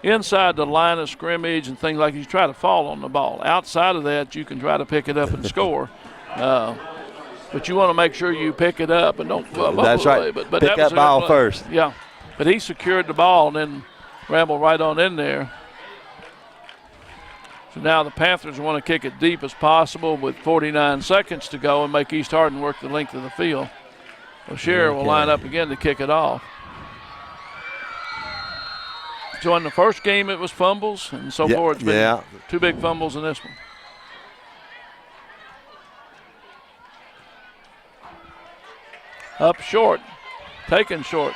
inside the line of scrimmage and things like that, you try to fall on the ball. Outside of that, you can try to pick it up and score. But you want to make sure you pick it up and don't fumble. That's right. But pick that ball first. Yeah. But he secured the ball and then rambled right on in there. So now the Panthers want to kick it deep as possible with 49 seconds to go and make East Hardin work the length of the field. So Scherer will line up again to kick it off. So in the first game it was fumbles, and so far it's been 2 big fumbles in this one. Up short, taken short.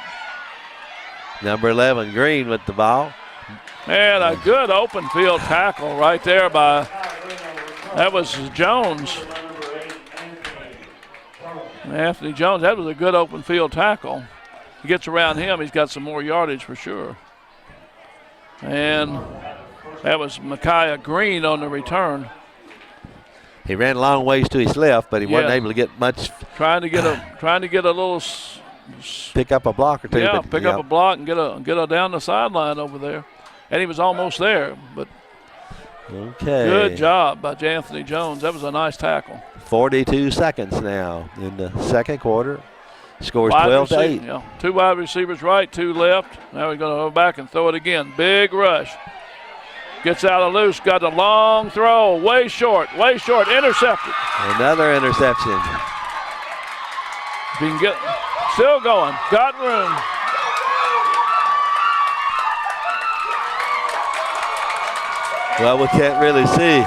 Number 11, Green with the ball. And a good open field tackle right there by, that was Jones. Anthony Jones, that was a good open field tackle. He gets around him, he's got some more yardage for sure. And that was Micaiah Green on the return. He ran a long ways to his left, but he wasn't able to get much. Trying to get a little. Pick up a block or two. Yeah, pick up a block and get a down the sideline over there. And he was almost there, but good job by Anthony Jones. That was a nice tackle. 42 seconds now in the second quarter. Scores 12-8. Yeah. 2 wide receivers right, 2 left. Now we're going to go back and throw it again. Big rush. Gets out of loose, got a long throw, way short, intercepted. Another interception. If he can get, still going, got room. Well, we can't really see.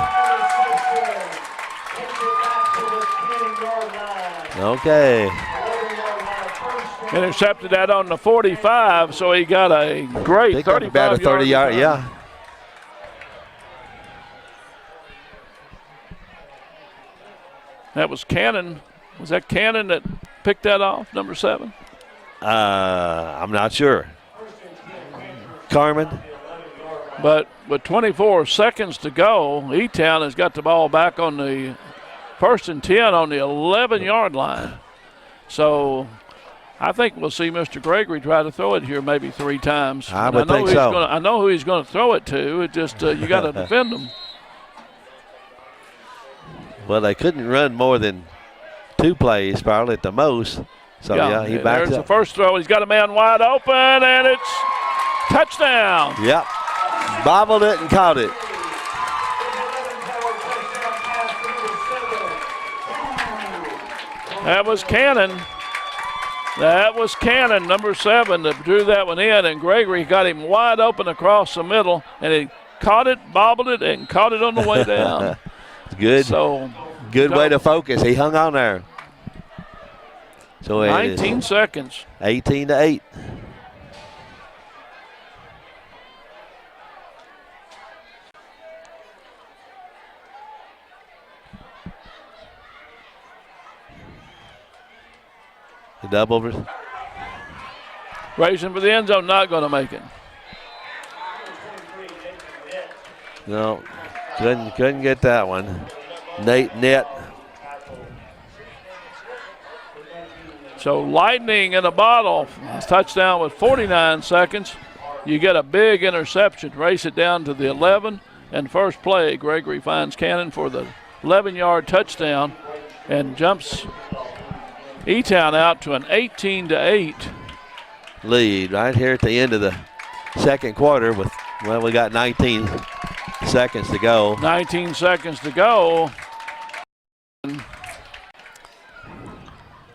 Okay. Intercepted that on the 45, so he got a great 35-yard. About a 30-yard, yeah. That was Cannon. Was that Cannon that picked that off, number 7? I'm not sure. Carmen. But with 24 seconds to go, E-Town has got the ball back on the 1st and 10 on the 11-yard line. So I think we'll see Mr. Gregory try to throw it here maybe 3 times. I would think so. I know who he's going to throw it to. It just you got to defend him. Well, they couldn't run more than 2 plays, probably at the most. So, he backs up. There's the first throw. He's got a man wide open, and it's touchdown. Yep. Bobbled it and caught it. That was Cannon. That was Cannon, number 7, that drew that one in, and Gregory got him wide open across the middle, and he caught it, bobbled it, and caught it on the way down. Good. So good way to focus. He hung on there. So 19 seconds. 18-8. The double. Racing for the end zone, not going to make it. No, couldn't get that one. Nate net. So lightning in a bottle. Touchdown with 49 seconds. You get a big interception. Race it down to the 11. And first play, Gregory finds Cannon for the 11-yard touchdown and jumps E-Town out to an 18-8 lead right here at the end of the second quarter with, well, we got 19 seconds to go. 19 seconds to go.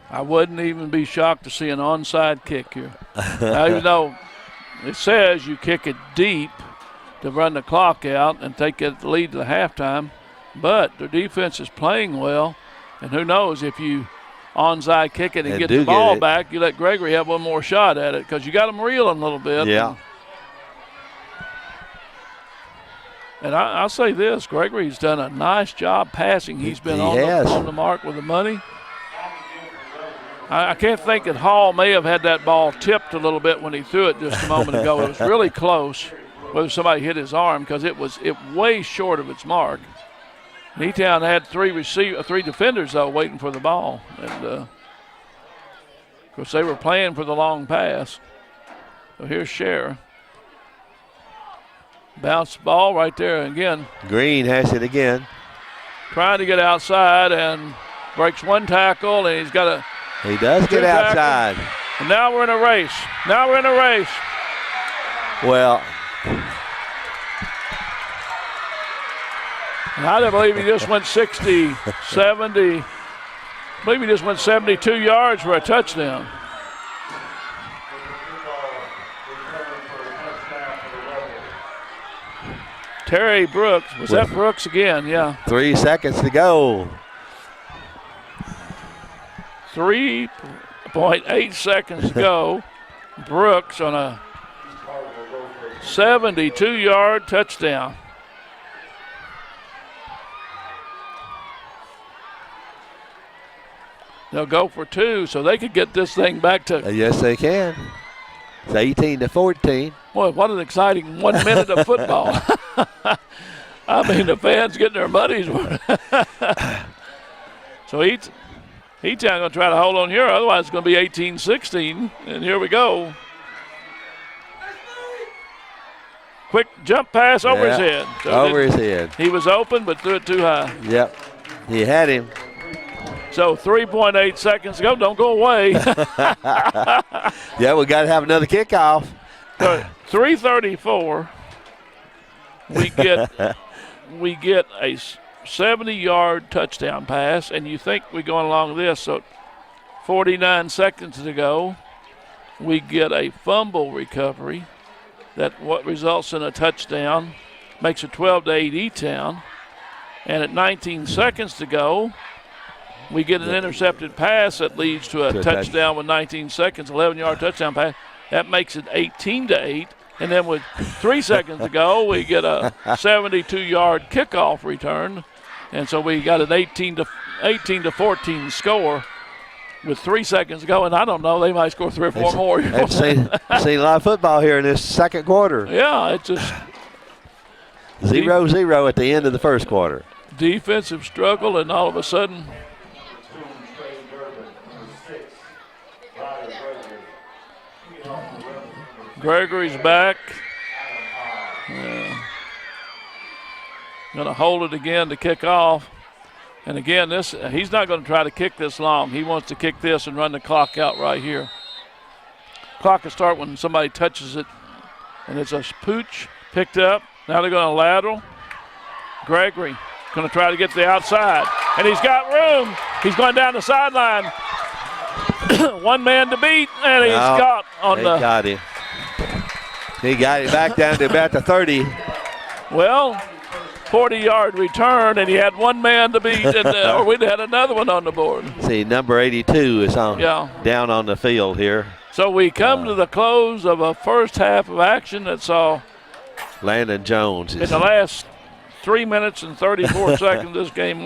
I wouldn't even be shocked to see an onside kick here. Now, even though it says you kick it deep to run the clock out and take the lead to the halftime, but their defense is playing well, and who knows if you onside kick it and get the ball back, you let Gregory have one more shot at it because you got him reeling a little bit. Yeah. And I'll say this, Gregory's done a nice job passing. He's been on the mark with the money. I can't think that Hall may have had that ball tipped a little bit when he threw it just a moment ago. It was really close, whether somebody hit his arm, because it was way short of its mark. E-Town had 3 defenders, though, waiting for the ball. And, of course, they were playing for the long pass. So here's Scherer. Bounce ball right there again. Green has it again. Trying to get outside and breaks one tackle, and he's got a. He does get outside. And now we're in a race. Well, I believe he just went 60, 70. I believe he just went 72 yards for a touchdown. Terry Brooks. Was that Brooks again? Yeah. 3 seconds to go. 3.8 seconds to go. Brooks on a 72-yard touchdown. They'll go for 2, so they could get this thing back to. Yes, they can. It's 18-14. Boy, what an exciting 1 minute of football. I mean, the fans getting their money's worth. So E-Town going to try to hold on here. Otherwise, it's going to be 18-16. And here we go. Quick jump pass over his head. So over his head. He was open, but threw it too high. Yep. He had him. So 3.8 seconds to go. Don't go away. Yeah, we got to have another kickoff. 3:34. We get a 70-yard touchdown pass, and you think we're going along this. So 49 seconds to go, we get a fumble recovery. That what results in a touchdown, makes it 12-8 E-Town. And at 19 seconds to go, we get an intercepted pass that leads to a touchdown with 19 seconds, 11-yard touchdown pass. That makes it 18-8. And then with 3 seconds to go, we get a 72-yard kickoff return. And so we got an 18-14 score with 3 seconds to go. And I don't know, they might score 3 or 4 more. I've seen a lot of football here in this second quarter. Yeah, it's just 0-0 at the end of the first quarter. Defensive struggle, and all of a sudden Gregory's back. Going to hold it again to kick off. And again, he's not going to try to kick this long. He wants to kick this and run the clock out right here. Clock will start when somebody touches it. And it's a pooch picked up. Now they're going to lateral. Gregory going to try to get to the outside. And he's got room. He's going down the sideline. One man to beat, and he's got on the. Got him. He got it back down to about the 30. Well, 40-yard return, and he had one man to beat, or we'd had another one on the board. See, number 82 is down on the field here. So we come to the close of a first half of action that saw Landon Jones. In the last 3 minutes and 34 seconds, this game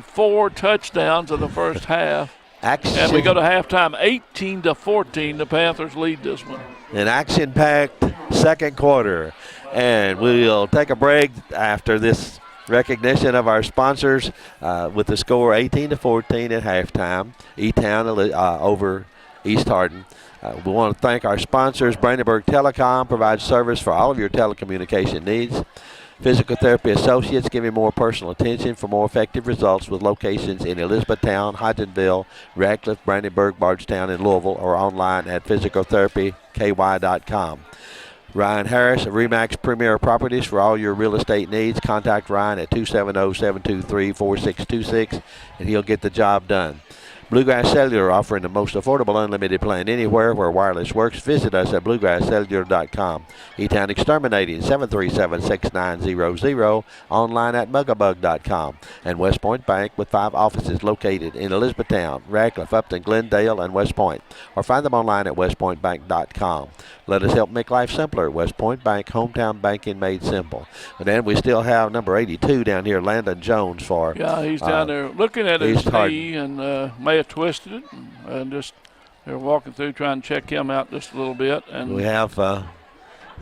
4 touchdowns of the first half. And we go to halftime, 18-14. The Panthers lead this one. An action-packed second quarter. And we'll take a break after this recognition of our sponsors with the score 18-14 at halftime. E-Town over East Hardin. We want to thank our sponsors. Brandenburg Telecom provides service for all of your telecommunication needs. Physical Therapy Associates give you more personal attention for more effective results with locations in Elizabethtown, Hodgenville, Radcliffe, Brandenburg, Bardstown, and Louisville, or online at physicaltherapyky.com. Ryan Harris of RE/MAX Premier Properties for all your real estate needs. Contact Ryan at 270-723-4626, and he'll get the job done. Bluegrass Cellular offering the most affordable unlimited plan anywhere where wireless works. Visit us at bluegrasscellular.com. E-Town Exterminating 737-6900, online at mugabug.com. And West Point Bank with 5 offices located in Elizabethtown, Radcliffe, Upton, Glendale, and West Point. Or find them online at westpointbank.com. Let us help make life simpler. West Point Bank, hometown banking made simple. And then we still have number 82 down here, Landon Jones for. Yeah, he's down there looking at his knee and may have twisted it, and just they're walking through trying to check him out just a little bit. And we have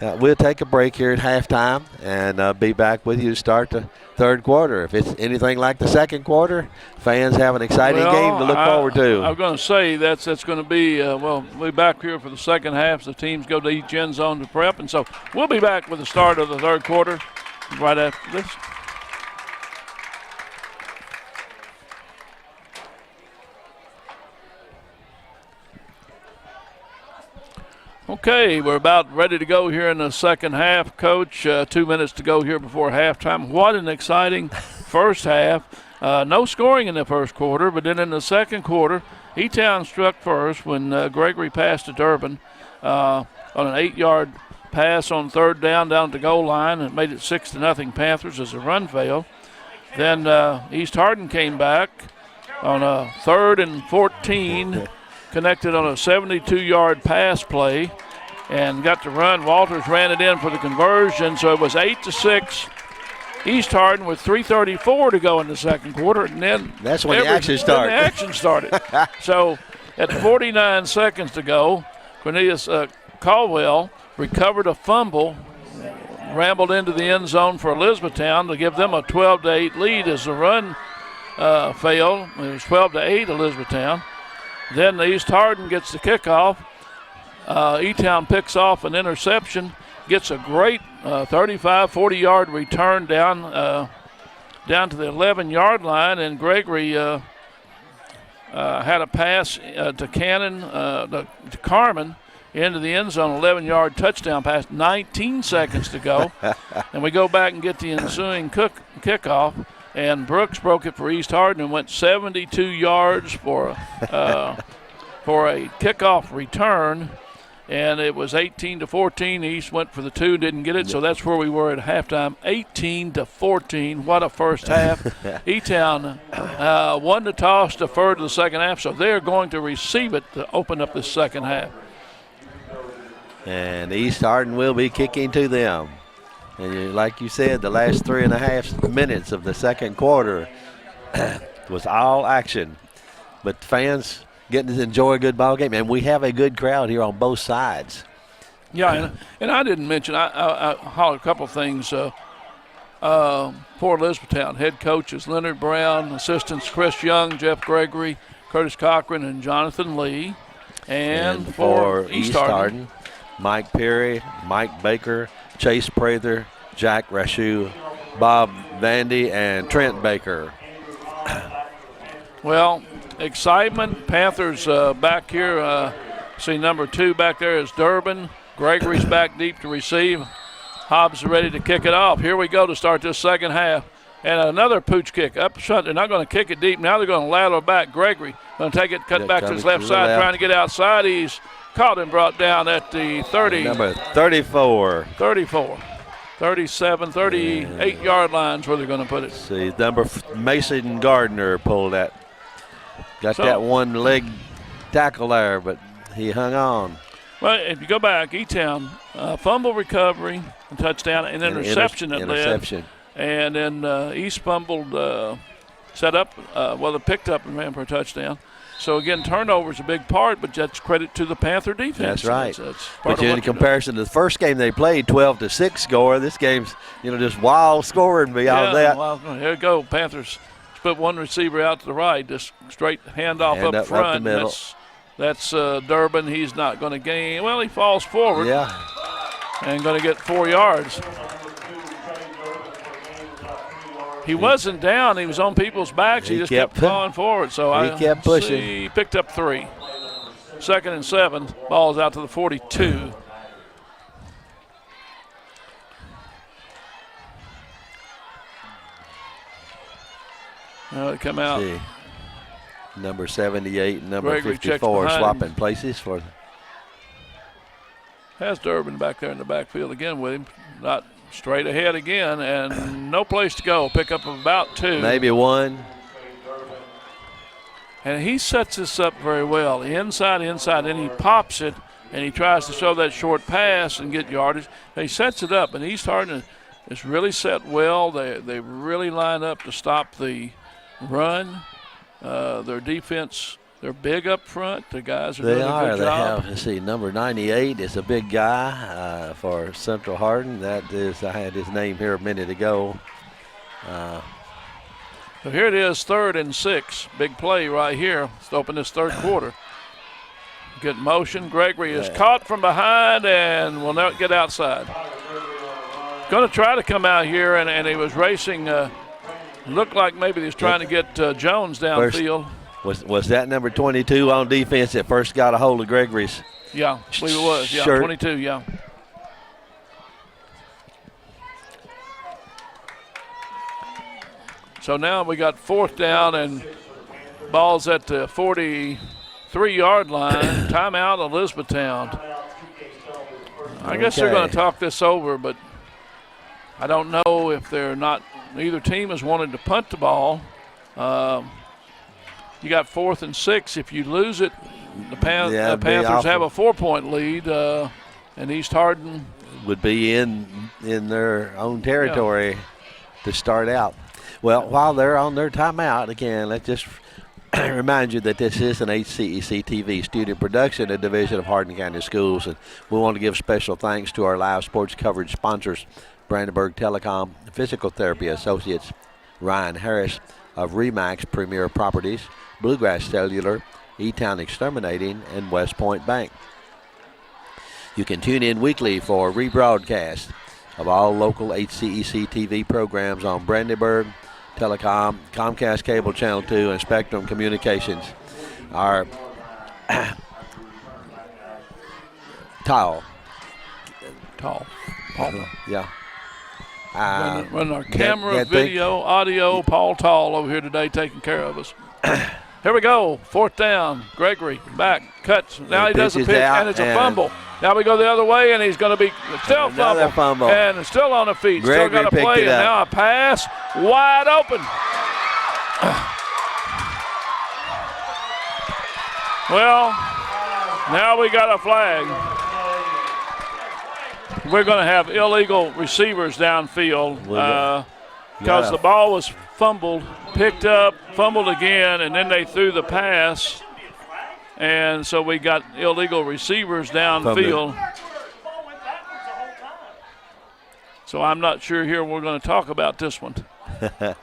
we'll take a break here at halftime and be back with you to start the third quarter. If it's anything like the second quarter, fans have an exciting game to look forward to. I'm going to say that's going to be, we'll be back here for the second half. The teams go to each end zone to prep. And so we'll be back with the start of the third quarter right after this. Okay, we're about ready to go here in the second half, Coach. 2 minutes to go here before halftime. What an exciting first half. No scoring in the first quarter, but then in the second quarter, E-Town struck first when Gregory passed to Durbin on an 8-yard pass on third down at the goal line, and made it 6-0 Panthers as a run failed. Then East Hardin came back on a 3rd and 14. Connected on a 72-yard pass play and got to run. Walters ran it in for the conversion, so it was 8-6. East Hardin with 3:34 to go in the second quarter, and then that's when the action started. Then the action started. So at 49 seconds to go, Cornelius Caldwell recovered a fumble, rambled into the end zone for Elizabethtown to give them a 12-8 lead as the run failed. It was 12-8 Elizabethtown. Then the East Hardin gets the kickoff. E-Town picks off an interception, gets a great 35, 40-yard return down to the 11-yard line, and Gregory had a pass to Carmen into the end zone, 11-yard touchdown pass, 19 seconds to go. And we go back and get the ensuing kickoff. And Brooks broke it for East Hardin and went 72 yards for a kickoff return. And it was 18-14. East went for the 2, didn't get it. So that's where we were at halftime, 18-14. What a first half. E-Town won the toss, deferred to the second half. So they're going to receive it to open up the second half. And East Hardin will be kicking to them. And like you said, the last 3.5 minutes of the second quarter was all action. But fans getting to enjoy a good ball game, and we have a good crowd here on both sides. Yeah, and I didn't mention, I hollered a couple of things. For Elizabethtown, head coaches Leonard Brown, assistants Chris Young, Jeff Gregory, Curtis Cochran, and Jonathan Lee. And for East Hardin, Mike Perry, Mike Baker, Chase Prather, Jack Rashu, Bob Vandy, and Trent Baker. Well, excitement. Panthers back here. See number 2 back there is Durbin. Gregory's back deep to receive. Hobbs is ready to kick it off. Here we go to start this second half. And another pooch kick up front. They're not going to kick it deep. Now they're going to lateral back. Gregory going to take it, cut back to his left side, trying to get outside. He's caught and brought down at the 30. Number 34. 34. 37, 38-yard lines where they're going to put it. See, number Mason Gardner pulled that. Got that one leg tackle there, but he hung on. Well, if you go back, E-Town, fumble recovery, a touchdown, and then interception that led. And then East fumbled, set up, they picked up and ran for a touchdown. So, again, turnover's a big part, but that's credit to the Panther defense. That's right. That's but in comparison to the first game they played, 12-6 score, this game's, just wild scoring beyond that. Well, here we go. Panthers put one receiver out to the right, just straight handoff up front. Up the middle. That's Durbin. He's not going to gain. Well, he falls forward. Yeah. And going to get 4 yards. He wasn't down. He was on people's backs. He just kept falling forward. So he kept pushing. He picked up 3. 2nd and 7. Ball's out to the 42. Now they come out. See. Number 78 and number Gregory 54 swapping places for. Has Durbin back there in the backfield again with him. Not straight ahead again, and no place to go. Pick up of about 2. Maybe 1. And he sets this up very well. Inside, and he pops it, and he tries to show that short pass and get yardage. He sets it up, and East Hardin is really set well. They really line up to stop the run. Their defense They're big up front. The guys are doing a good job. They have, let's see, number 98 is a big guy for Central Hardin. That is, I had his name here a minute ago. So here it is, 3rd and 6. Big play right here to open this third quarter. Good motion. Gregory is caught from behind and will not get outside. Going to try to come out here, and he was racing. Looked like maybe he was trying to get Jones downfield. Was that number 22 on defense that first got a hold of Gregory's? Yeah, I believe it was. Yeah, shirt. 22, yeah. So now we got 4th down and ball's at the 43-yard line. Timeout, Elizabethtown. I guess they're going to talk this over, but I don't know if they're not. Either team has wanted to punt the ball. You got 4th and 6. If you lose it, the Panthers have a 4-point lead, and East Hardin would be in their own territory to start out. Well, while they're on their timeout, again, let's just remind you that this is an HCEC-TV student production, a division of Hardin County Schools, and we want to give special thanks to our live sports coverage sponsors, Brandenburg Telecom, Physical Therapy Associates, Ryan Harris of Remax Premier Properties, Bluegrass Cellular, E-Town Exterminating, and West Point Bank. You can tune in weekly for rebroadcast of all local HCEC-TV programs on Brandenburg Telecom, Comcast Cable Channel 2, and Spectrum Communications. Our Tall. Yeah. Running our camera, video, audio. Paul Tall over here today taking care of us. Here we go. 4th down. Gregory back, cuts. Now he does a pitch, and it's a fumble. Now we go the other way, and he's going to be still fumble. And still on the feet. Gregory still got to play, and now a pass wide open. Well, now we got a flag. We're going to have illegal receivers downfield because the ball was fumbled, picked up, fumbled again, and then they threw the pass. And so we got illegal receivers downfield. So I'm not sure here we're going to talk about this one. We're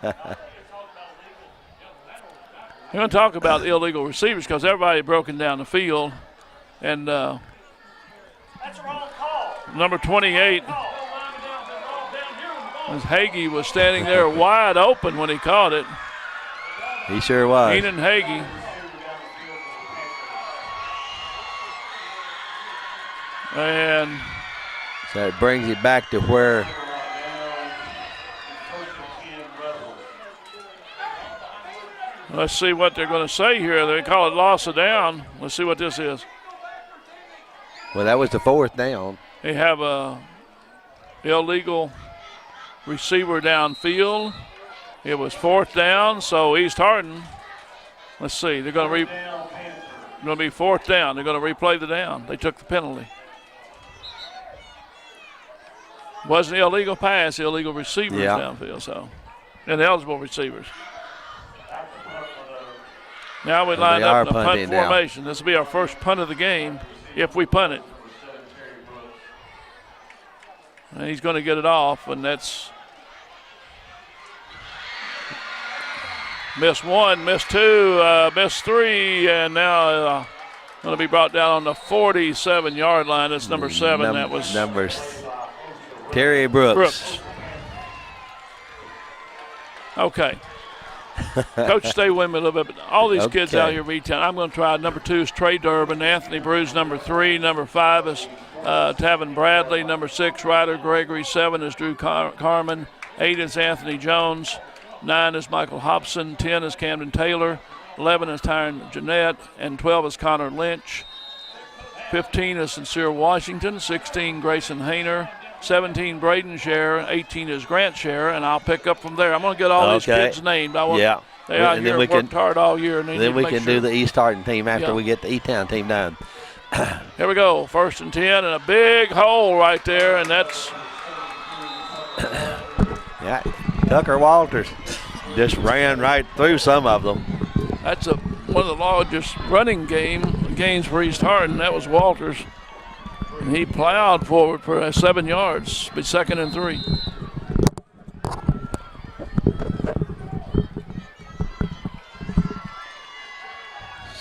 going to talk about illegal receivers because everybody broken down the field. And that's a wrong call. Number 28, Hagee was standing there wide open when he caught it. He sure was. Enan Hagee. And so it brings it back to where let's see what they're going to say here. They call it loss of down. Let's see what this is. Well, that was the 4th down. They have a illegal receiver downfield. It was 4th down, so East Hardin. Let's see. They're going to be 4th down. They're going to replay the down. They took the penalty. Wasn't illegal pass, illegal receivers downfield, so ineligible receivers. Now we line up in a punt formation. This will be our first punt of the game if we punt it. And he's going to get it off, and that's missed 1, missed 2, missed 3, and now going to be brought down on the 47-yard line. That's number 7. That was numbers. Terry Brooks. Okay. Coach, stay with me a little bit. But all these kids out here retail. I'm going to try number 2 is Trey Durbin. Anthony Bruce, number 3. Number 5 is Tavin Bradley. Number 6, Ryder Gregory. 7 is Drew Carmen. 8 is Anthony Jones. 9 is Michael Hobson. 10 is Camden Taylor. 11 is Tyron Jeanette. And 12 is Connor Lynch. 15 is Sincere Washington. 16, Grayson Hayner. 17, Braden Scherer. 18 is Grant Scherer, and I'll pick up from there. I'm going to get all these kids named. They out here worked hard all year. And then we can do the East Hardin team after we get the E-Town team done. Here we go. 1st and 10, and a big hole right there, and that's Tucker Walters just ran right through some of them. That's a one of the largest running gains for East Hardin. That was Walters. And he plowed forward for 7 yards, but 2nd and 3.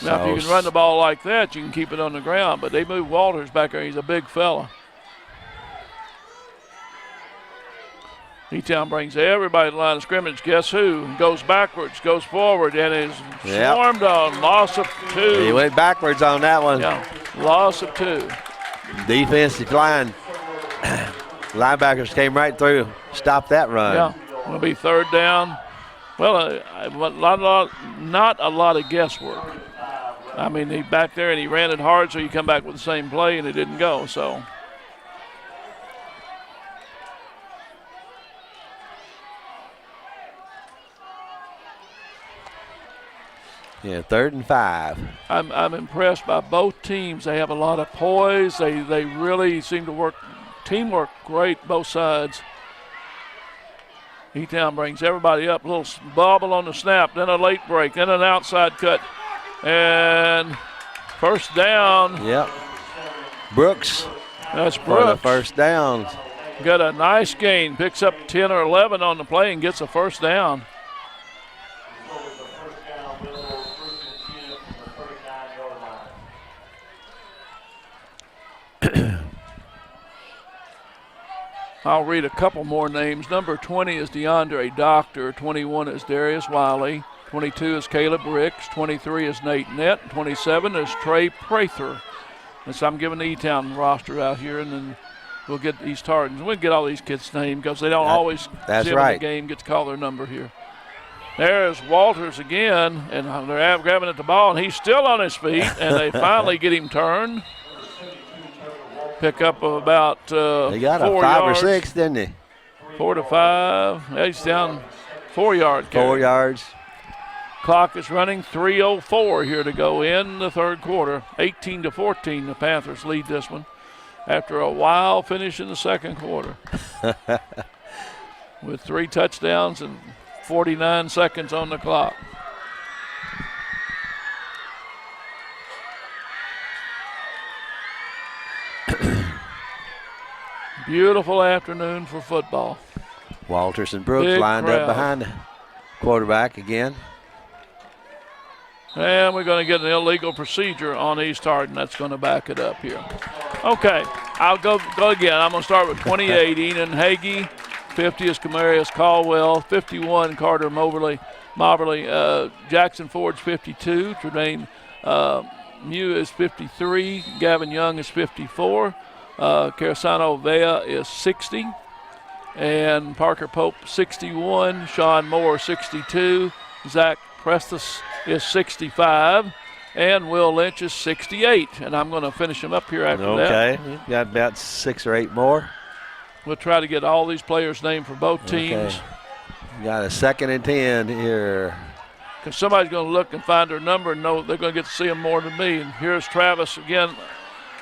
Now, if you can run the ball like that, you can keep it on the ground, but they moved Walters back there. He's a big fella. E-Town brings everybody to the line of scrimmage. Guess who? Goes backwards, goes forward, and is swarmed on. Loss of 2. He went backwards on that one. Yeah, loss of 2. Defensive line. Linebackers came right through, stopped that run. Yeah, it'll be 3rd down. Well, not a lot of guesswork. I mean, he back there and he ran it hard, so you come back with the same play, and it didn't go. So. Yeah, 3rd and 5. I'm impressed by both teams. They have a lot of poise. They really seem to work teamwork great, both sides. E-Town brings everybody up. A little bobble on the snap, then a late break, then an outside cut. And 1st down. Yep. Brooks. That's For the Brooks. 1st down. Got a nice gain. Picks up 10 or 11 on the play and gets a 1st down. I'll read a couple more names. Number 20 is DeAndre Doctor. 21 is Darius Wiley. 22 is Caleb Ricks. 23 is Nate Nett. 27 is Trey Prather. And so I'm giving the E-Town roster out here, and then we'll get East Hardin. We'll get all these kids' names because they don't always see them in the game, get to call their number here. There's Walters again, and they're grabbing at the ball, and he's still on his feet, and they finally get him turned. Pick up of about 4 They got a 5 yards. or 6, didn't they? 4 to 5. Yeah, he's down 4 yard carry. 4 yards. Clock is running. 3:04 here to go in the 3rd quarter. 18-14, the Panthers lead this one after a while finish in the 2nd quarter. With 3 touchdowns and 49 seconds on the clock. Beautiful afternoon for football. Walters and Brooks Big lined crowd. up behind the quarterback again. And we're going to get an illegal procedure on East Hardin. That's going to back it up here. Okay, I'll go again. I'm going to start with 28, Enan Hagee. 50 is Camarius Caldwell. 51, Carter Moberly. Jackson Ford's 52. Tremaine Mew is 53. Gavin Young is 54. Carisano Vea is 60. And Parker Pope 61. Sean Moore 62. Zach Prestus is 65. And Will Lynch is 68. And I'm going to finish him up here after that. Okay, we've got about 6 or 8 more. We'll try to get all these players' names for both teams. Okay. We got a 2nd and 10 here. Because somebody's going to look and find their number and know they're going to get to see them more than me. And here's Travis again.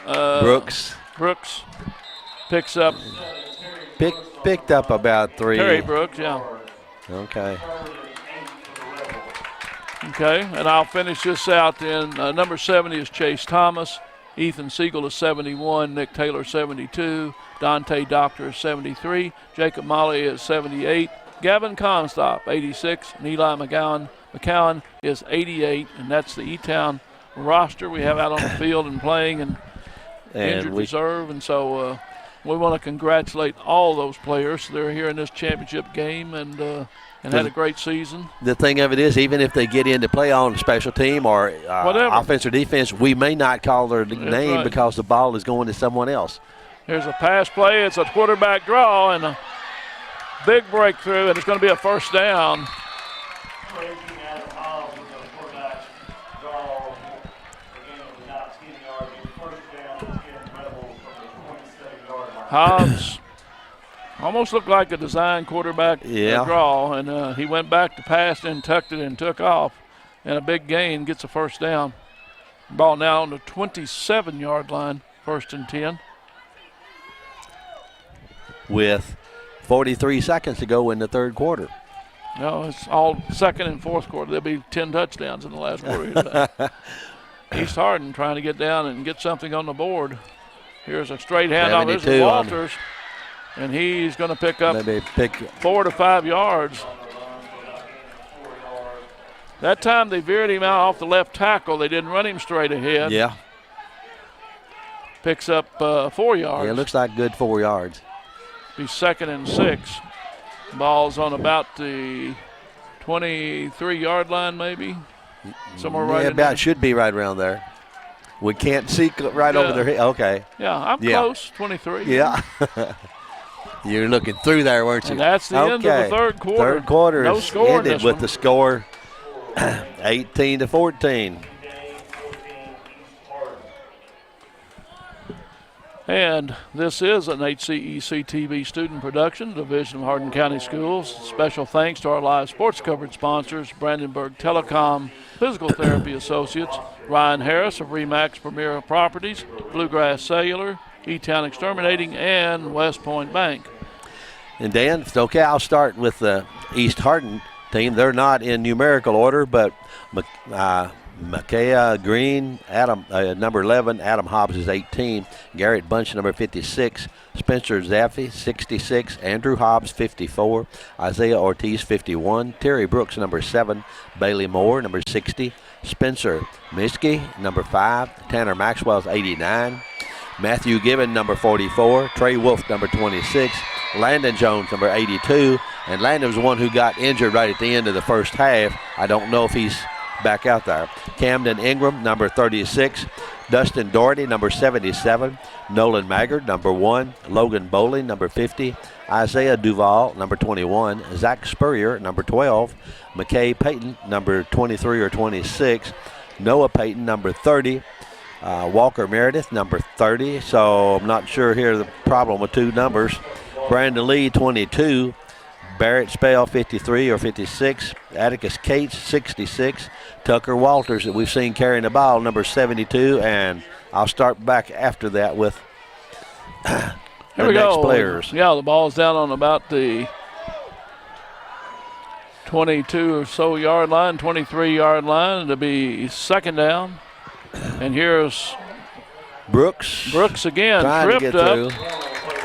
Brooks picks up. Picked up about 3. Terry Brooks, yeah. Okay. Okay, and I'll finish this out then. Number 70 is Chase Thomas. Ethan Siegel is 71. Nick Taylor 72. Dante Doctor is 73. Jacob Molly is 78. Gavin Constop 86. And Eli McCowan is 88. And that's the E-Town roster we have out on the field and playing and injured reserve. And so we want to congratulate all those players. They're here in this championship game and had a great season. The thing of it is, even if they get in to play on a special team or offense or defense, we may not call their name because the ball is going to someone else. Here's a pass play. It's a quarterback draw and a big breakthrough, and it's going to be a 1st down. Hobbs almost looked like a design quarterback draw, and he went back to pass and tucked it and took off, and a big gain gets a 1st down. Ball now on the 27-yard line, 1st and 10. With 43 seconds to go in the 3rd quarter. No, it's all second and fourth quarter. There'll be 10 touchdowns in the last quarter. East Hardin trying to get down and get something on the board. Here's a straight handoff. This is Walters, and he's going to pick up 4 to 5 yards. That time they veered him out off the left tackle. They didn't run him straight ahead. Yeah. Picks up 4 yards. Yeah, it looks like good 4 yards. Be 2nd and 6. Ball's on about the 23-yard line, maybe. Somewhere right in there. Should be right around there. We can't see right over their head. Okay. Yeah, I'm close, 23. Yeah. You're looking through there, weren't you? And that's the end of the third quarter. Third quarter no is score ended with the score 18 to 14. And this is an HCEC-TV student production, Division of Hardin County Schools. Special thanks to our live sports coverage sponsors, Brandenburg Telecom, Physical Therapy Associates, Ryan Harris of RE/MAX Premier Properties, Bluegrass Cellular, E-Town Exterminating, and West Point Bank. And Dan, if it's okay, I'll start with the East Hardin team. They're not in numerical order, but Micaiah Green, number 11, Adam Hobbs is 18, Garrett Bunch, number 56, Spencer Zaffe, 66, Andrew Hobbs, 54, Isaiah Ortiz, 51, Terry Brooks, number 7, Bailey Moore, number 60, Spencer Miskey, number 5, Tanner Maxwell's 89, Matthew Gibbon, number 44, Trey Wolf, number 26, Landon Jones, number 82, and Landon was the one who got injured right at the end of the first half. I don't know if he's back out there. Camden Ingram, number 36. Dustin Doherty, number 77. Nolan Maggard, number 1. Logan Bowling, number 50. Isaiah Duval, number 21. Zach Spurrier, number 12. McKay Payton, number 23 or 26. Noah Payton, number 30. Walker Meredith, number 30. So I'm not sure here the problem with 2 numbers. Brandon Lee, 22. Barrett Spell, 53 or 56. Atticus Cates, 66. Tucker Walters, that we've seen carrying the ball, number 72. And I'll start back after that with the next players. Yeah, the ball's down on about the 22 or so yard line, 23-yard line. It'll be 2nd down. And here's Brooks again, tripped up,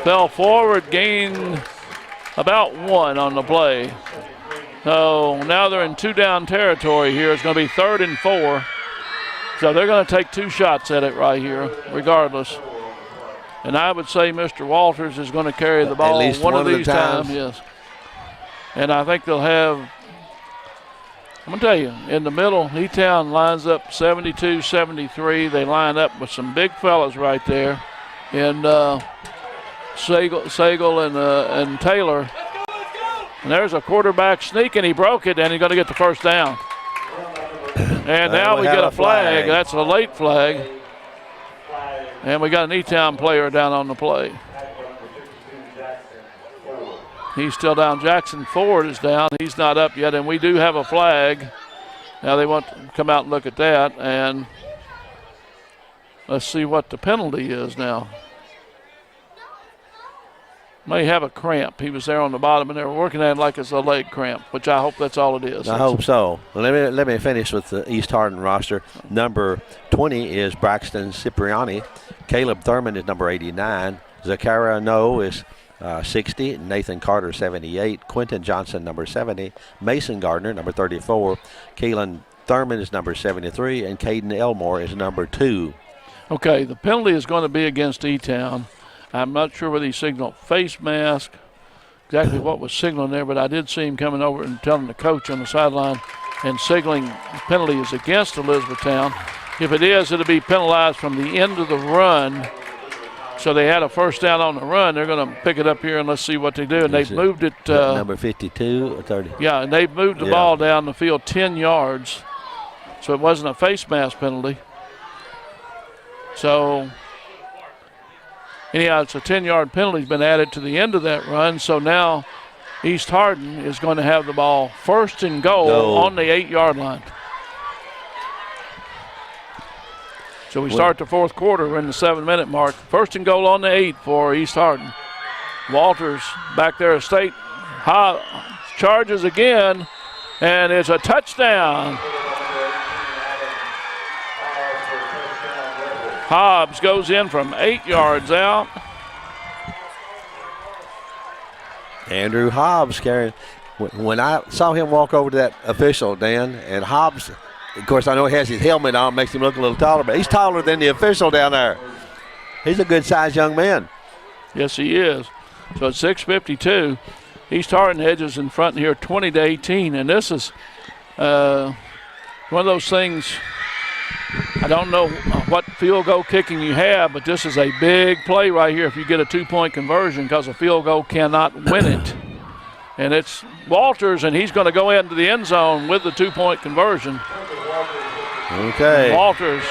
fell forward, gained about 1 on the play. So now they're in 2-down territory here. It's going to be 3rd and 4. So they're going to take 2 shots at it right here, regardless. And I would say Mr. Walters is going to carry the ball at least one of these times. Yes. And I think they'll have, I'm going to tell you, in the middle, E-Town lines up 72-73. They line up with some big fellas right there. And Sagal and Taylor. And there's a quarterback sneak, and he broke it, and he's going to get the 1st down. And now we get a flag. That's a late flag. And we got an E-Town player down on the play. He's still down. Jackson Ford is down. He's not up yet, and we do have a flag. Now they want to come out and look at that, and let's see what the penalty is now. May have a cramp. He was there on the bottom, and they were working at it like it's a leg cramp, which I hope that's all it is. I hope so. Well, let me finish with the East Hardin roster. Number 20 is Braxton Cipriani. Caleb Thurman is number 89. Zachariah No is 60. Nathan Carter, 78. Quentin Johnson, number 70. Mason Gardner, number 34. Keelan Thurman is number 73. And Caden Elmore is number 2. Okay, the penalty is going to be against E-Town. I'm not sure whether he signaled face mask, exactly what was signaling there, but I did see him coming over and telling the coach on the sideline and signaling the penalty is against Elizabethtown. If it is, it'll be penalized from the end of the run. So they had a 1st down on the run. They're going to pick it up here, and let's see what they do. And they've moved it. Number 52 or 30. Yeah, and they've moved the ball down the field 10 yards. So it wasn't a face mask penalty. So anyhow, it's a 10-yard penalty has been added to the end of that run. So now East Hardin is going to have the ball 1st and goal on the 8-yard line. So we start the 4th quarter. We're in the 7-minute mark. 1st and goal on the 8 for East Hardin. Walters back there at State. charges again, and it's a touchdown. Hobbs goes in from 8 yards out. Andrew Hobbs carrying. When I saw him walk over to that official, Dan, and Hobbs, of course, I know he has his helmet on, makes him look a little taller, but he's taller than the official down there. He's a good-sized young man. Yes, he is. So it's 6:52. East Hardin edges in front here 20-18, and this is one of those things. I don't know what field goal kicking you have, but this is a big play right here if you get a 2-point conversion, because a field goal cannot win it. And it's Walters, and he's going to go into the end zone with the 2-point conversion. Okay. Walters.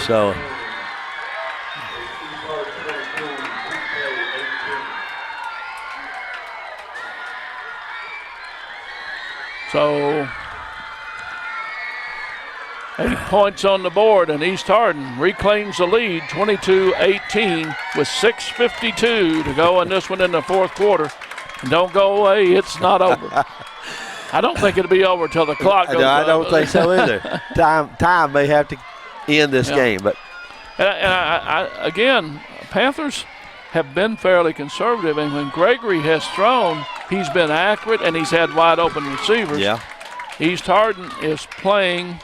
So So 8 points on the board, and East Hardin reclaims the lead, 22-18, with 6:52 to go in this one in the fourth quarter. And don't go away, it's not over. I don't think it'll be over till the clock goes I up. don't think so either. Time may have to end this game, but again, Panthers have been fairly conservative, and when Gregory has thrown, he's been accurate and he's had wide open receivers. Yeah. East Hardin is playing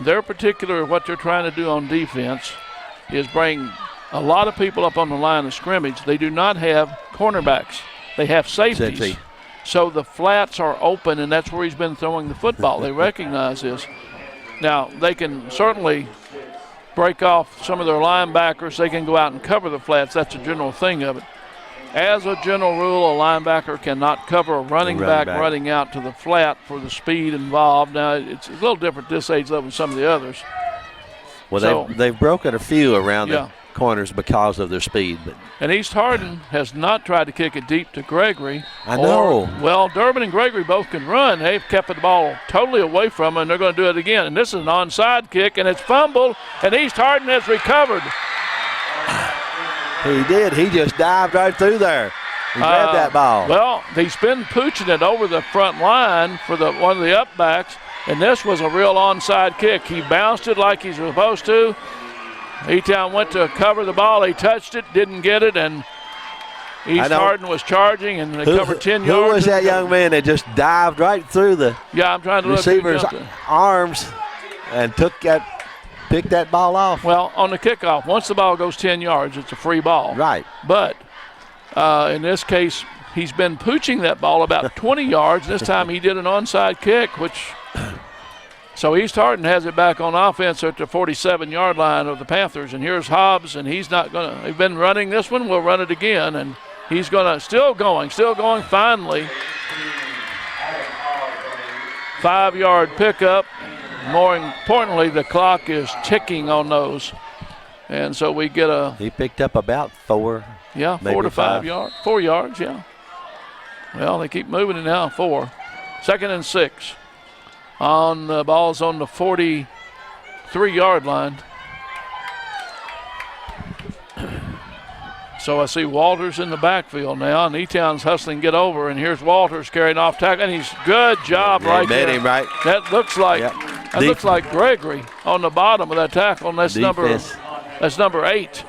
their particular, what they're trying to do on defense is bring a lot of people up on the line of scrimmage. They do not have cornerbacks. They have safeties. Safety. So the flats are open, and that's where he's been throwing the football. They recognize this. Now, they can certainly break off some of their linebackers. They can go out and cover the flats. That's a general thing of it. As a general rule, a linebacker cannot cover a running back running out to the flat for the speed involved. Now, it's a little different this age level than some of the others. Well, they've broken a few around the corners because of their speed. And East Hardin has not tried to kick it deep to Gregory. I know. Well, Durbin and Gregory both can run. They've kept the ball totally away from them, and they're going to do it again. And this is an onside kick, and it's fumbled, and East Hardin has recovered. He did. He just dived right through there. He grabbed that ball. Well, he's been pooching it over the front line for one of the upbacks, and this was a real onside kick. He bounced it like he's supposed to. E-Town went to cover the ball. He touched it, didn't get it, and East Hardin was charging, and they covered 10 yards. Who was that young man that just dived right through the I'm trying to receiver's arms and picked that ball off? Well, on the kickoff, once the ball goes 10 yards, it's a free ball. Right. But in this case, he's been pooching that ball about 20 yards. This time he did an onside kick, which so East Hardin has it back on offense at the 47-yard line of the Panthers. And here's Hobbs, and he's not going to – they've been running this one. We'll run it again. And he's going to – still going finally. 5-yard pickup. More importantly, the clock is ticking on those. And so we get a – He picked up about 4. Yeah, 4 to 5 yards. 4 yards, yeah. Well, they keep moving it now, 4. 2nd and 6. On the ball's on the 43-yard line. So I see Walters in the backfield now, and E-Town's hustling to get over, and here's Walters carrying off tackle, and he's good job right there. Him right. That looks like looks like Gregory on the bottom of that tackle, and that's number 8.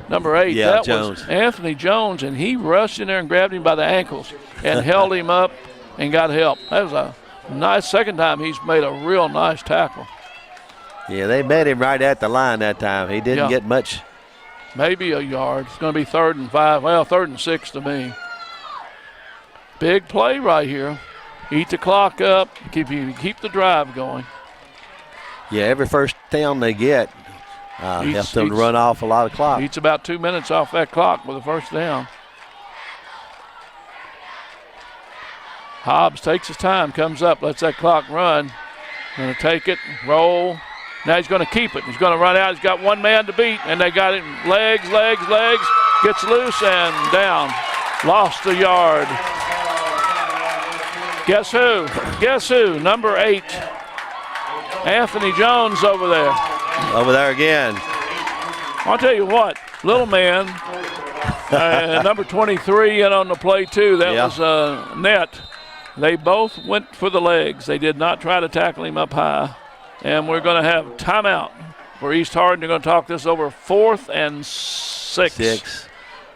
Number 8. Yeah, that Jones. was Anthony Jones, and he rushed in there and grabbed him by the ankles and held him up and got help. That was a nice second time he's made a real nice tackle. Yeah, they met him right at the line that time. He didn't get much. Maybe a yard. It's going to be 3rd and 5. Well, 3rd and 6 to me. Big play right here. Eat the clock up. Keep the drive going. Yeah, every first down they get helps them to run off a lot of clock. Eats about 2 minutes off that clock with a first down. Hobbs takes his time, comes up, lets that clock run. Going to take it, roll. Now he's going to keep it. He's going to run out. He's got one man to beat, and they got him legs. Gets loose and down. Lost a yard. Guess who? Number 8. Anthony Jones over there. Over there again. I'll tell you what, little man Number 23 in on the play, too. That was net. They both went for the legs. They did not try to tackle him up high. And we're going to have timeout for East Hardin. They're going to talk this over 4th and 6.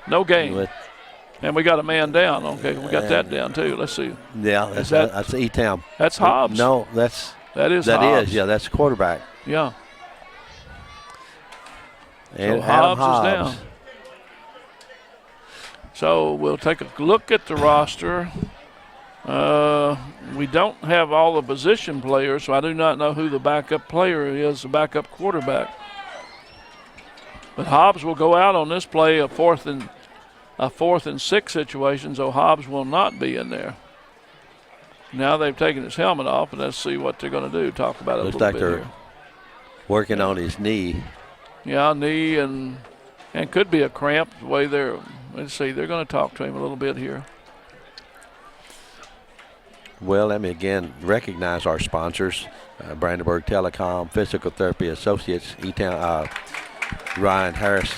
No gain. And we got a man down. Okay, we got that down, too. Let's see. Yeah, that's E-Town. That's Hobbs. No, that is Hobbs. Yeah, that's quarterback. Yeah. And so Hobbs is down. So we'll take a look at the roster. We don't have all the position players, so I do not know who the backup player is, the backup quarterback. But Hobbs will go out on this play, a 4th and 6 situation, so Hobbs will not be in there. Now they've taken his helmet off, and let's see what they're going to do. Talk about it a little bit here. Working on his knee. Yeah, knee and could be a cramp the way they're. Let's see, they're going to talk to him a little bit here. Well, let me again recognize our sponsors, Brandenburg Telecom, Physical Therapy Associates, E-Town, Ryan Harris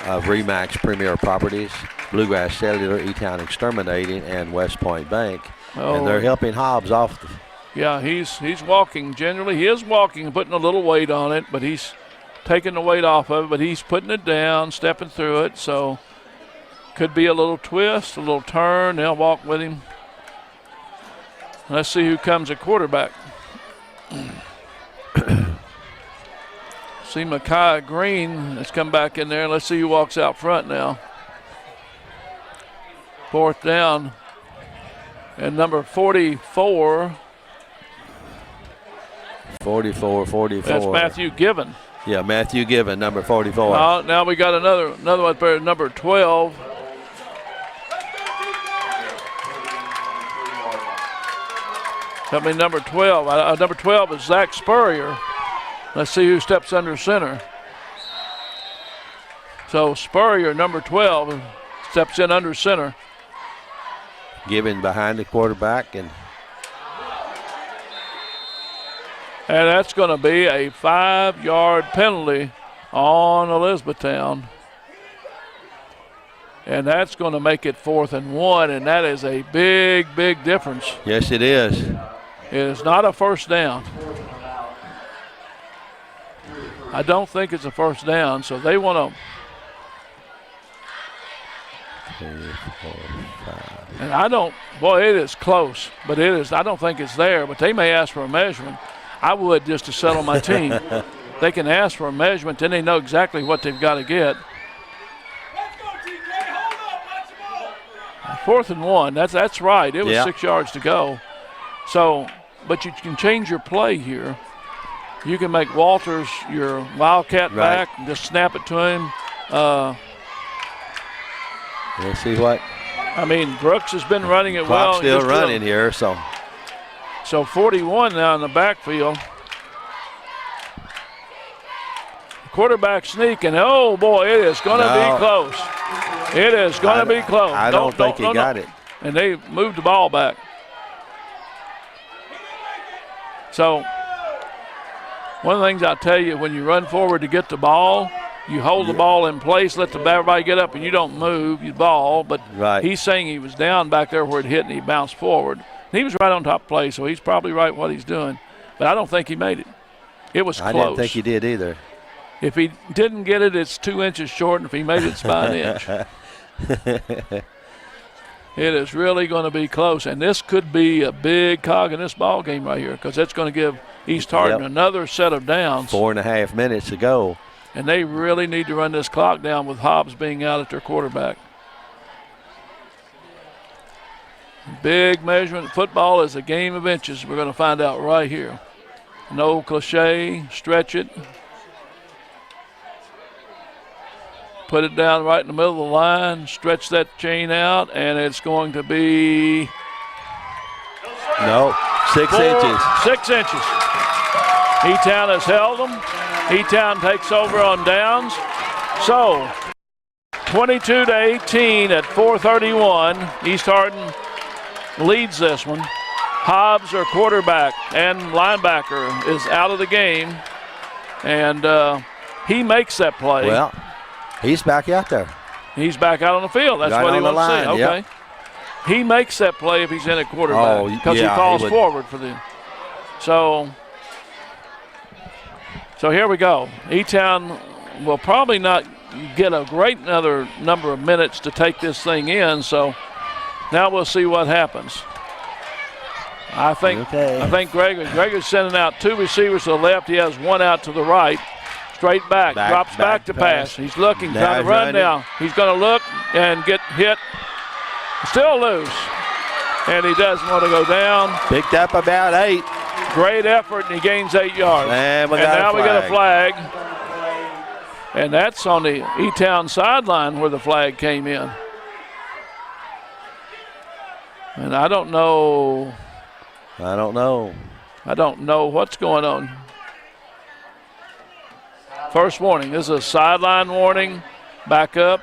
of Remax Premier Properties, Bluegrass Cellular, E-Town Exterminating, and West Point Bank. And they're helping Hobbs off. Yeah, he's walking. Generally, he is walking, putting a little weight on it, but he's taking the weight off of it, but he's putting it down, stepping through it. So could be a little twist, a little turn. They'll walk with him. Let's see who comes at quarterback. See Micaiah Green has come back in there. Let's see who walks out front now. 4th down. And number 44. 44. That's Matthew Given. Yeah, Matthew Given, number 44. Now we got another one there, number 12. Number 12. Number 12 is Zach Spurrier. Let's see who steps under center. So Spurrier, number 12, steps in under center. Given behind the quarterback. And that's going to be a 5-yard penalty on Elizabethtown. And that's going to make it 4th and 1, and that is a big, big difference. Yes, it is. It is not a first down. I don't think it's a first down, so they want to. 3, 4, 5. And I don't, boy, it is close, but it is, I don't think it's there, but they may ask for a measurement. I would just to settle my team. They can ask for a measurement, then they know exactly what they've got to get. 4th and 1, that's right. It was 6 yards to go. So, but you can change your play here. You can make Walters your wildcat back and just snap it to him. Let's see what. I mean, Brooks has been running it well. Clock's still running here, so. So 41 now in the backfield. Quarterback sneaking. Oh, boy, it is going to be close. It is going to be close. I don't think he got it. And they moved the ball back. So one of the things I'll tell you, when you run forward to get the ball, you hold the ball in place, let everybody get up, and you don't move, you ball. But he's saying he was down back there where it hit, and he bounced forward. And he was right on top of play, so he's probably right what he's doing. But I don't think he made it. It was close. I didn't think he did either. If he didn't get it, it's 2 inches short, and if he made it, it's by an inch. It is really going to be close, and this could be a big cog in this ball game right here because it's going to give East Hardin another set of downs. 4.5 minutes to go. And they really need to run this clock down with Hobbs being out at their quarterback. Big measurement. Football is a game of inches. We're going to find out right here. No cliche, stretch it. Put it down right in the middle of the line, stretch that chain out, and it's going to be... No, 6 inches. 6 inches. E-Town has held them. E-Town takes over on downs. So, 22-18 at 4:31. East Hardin leads this one. Hobbs, our quarterback and linebacker, is out of the game, and he makes that play. Well, he's back out there. He's back out on the field. That's right what he on the wants to see. line, Okay. yep. He makes that play if he's in at quarterback because he falls forward for the. So here we go. E-Town will probably not get a great another number of minutes to take this thing in. So now we'll see what happens. I think Gregory's sending out 2 receivers to the left. He has 1 out to the right. Straight back drops back to pass. He's looking, trying to run now. He's going to look and get hit. Still loose. And he doesn't want to go down. Picked up about 8. Great effort, and he gains 8 yards. And now we got a flag. And that's on the E-Town sideline where the flag came in. And I don't know what's going on. First warning. This is a sideline warning. Back up.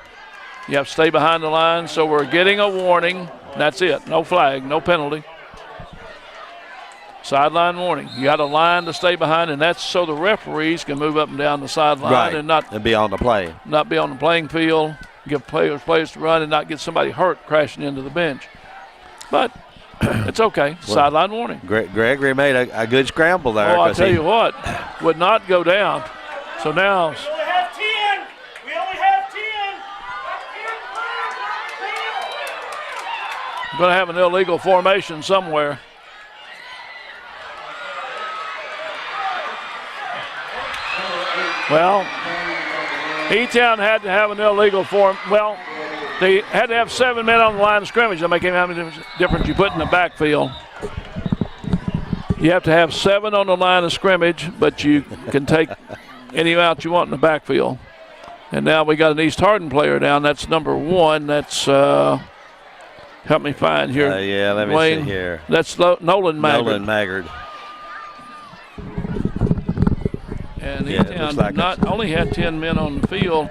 You have to stay behind the line. So we're getting a warning. That's it. No flag, no penalty. Sideline warning. You got a line to stay behind, and that's so the referees can move up and down the sideline and be on the play. Not be on the playing field, give players to run and not get somebody hurt crashing into the bench. But it's okay. Sideline warning. Gregory made a good scramble there. Oh, I'll tell you what, would not go down. So now We only have 10. We only have 10. we're going to have an illegal formation somewhere. Well, E-Town had to have an illegal form. Well, they had to have 7 men on the line of scrimmage. That make how many difference you put in the backfield. You have to have 7 on the line of scrimmage, but you can take any amount you want in the backfield. And now we got an East Hardin player down. That's number 1. That's help me find here. Let me see here. That's Nolan Maggard. Nolan Maggard. And E-Town not only had 10 men on the field,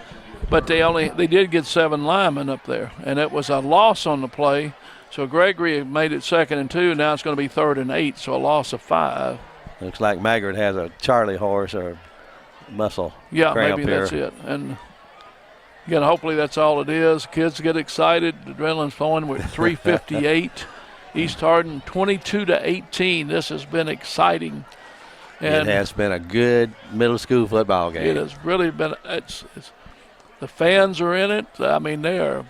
but they did get 7 linemen up there, and it was a loss on the play. So Gregory made it 2nd and 2. Now it's going to be 3rd and 8, so a loss of 5. Looks like Maggard has a Charlie horse or muscle. Yeah, cramp maybe here. that's it. And again, hopefully that's all it is. Kids get excited. The adrenaline's flowing. We're at 3:58. East Hardin 22-18. This has been exciting. And it has been a good middle school football game. It has really been. It's the fans are in it. I mean, they are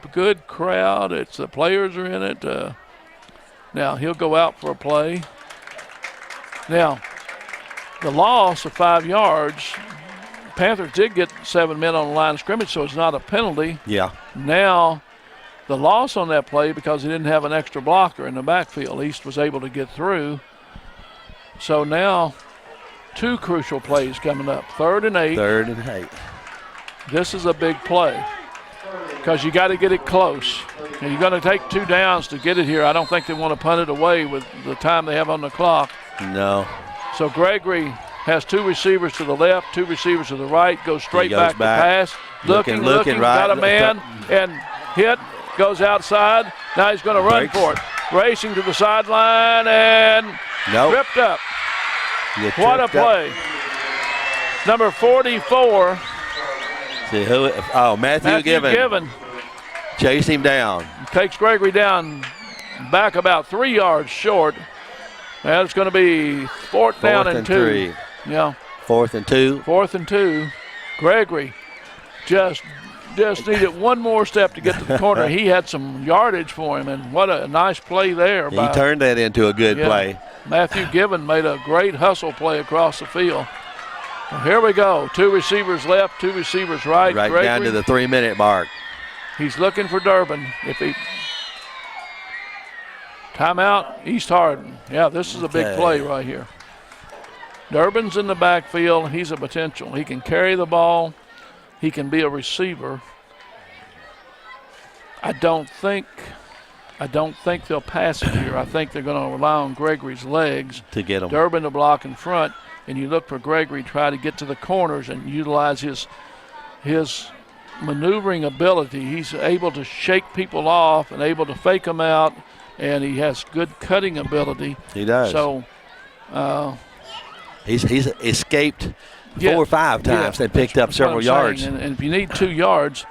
a good crowd. The players are in it. Now he'll go out for a play. Now the loss of 5 yards. Panthers did get 7 men on the line of scrimmage, so it's not a penalty. Yeah. Now the loss on that play because he didn't have an extra blocker in the backfield. East was able to get through. So now 2 crucial plays coming up. 3rd and 8. 3rd and 8. This is a big play because you got to get it close. And you're going to take 2 downs to get it here. I don't think they want to punt it away with the time they have on the clock. No. So Gregory has 2 receivers to the left, 2 receivers to the right, goes straight back to pass. Looking, right, got a man, and hit, goes outside. Now he's going to run for it. Racing to the sideline and tripped up. What a play. Number 44. See who? Oh, Matthew Given. Chase him down. Takes Gregory down back about 3 yards short. And it's going to be 4th down and 2. 3. Yeah. 4th and 2. 4th and 2. Gregory just needed one more step to get to the corner. He had some yardage for him, and what a nice play there. He turned that into a good play. Matthew Given made a great hustle play across the field. Well, here we go. 2 receivers left, 2 receivers right. Right Gregory, down to the 3-minute mark. He's looking for Durbin. Timeout, East Hardin. Yeah, this is a big play right here. Durbin's in the backfield. He's a potential. He can carry the ball. He can be a receiver. I don't think they'll pass it here. I think they're going to rely on Gregory's legs to get him. Durbin to block in front, and you look for Gregory to try to get to the corners and utilize his maneuvering ability. He's able to shake people off and able to fake them out, and he has good cutting ability. He does. So he's escaped 4 or 5 times and picked up several yards. And if you need 2 yards,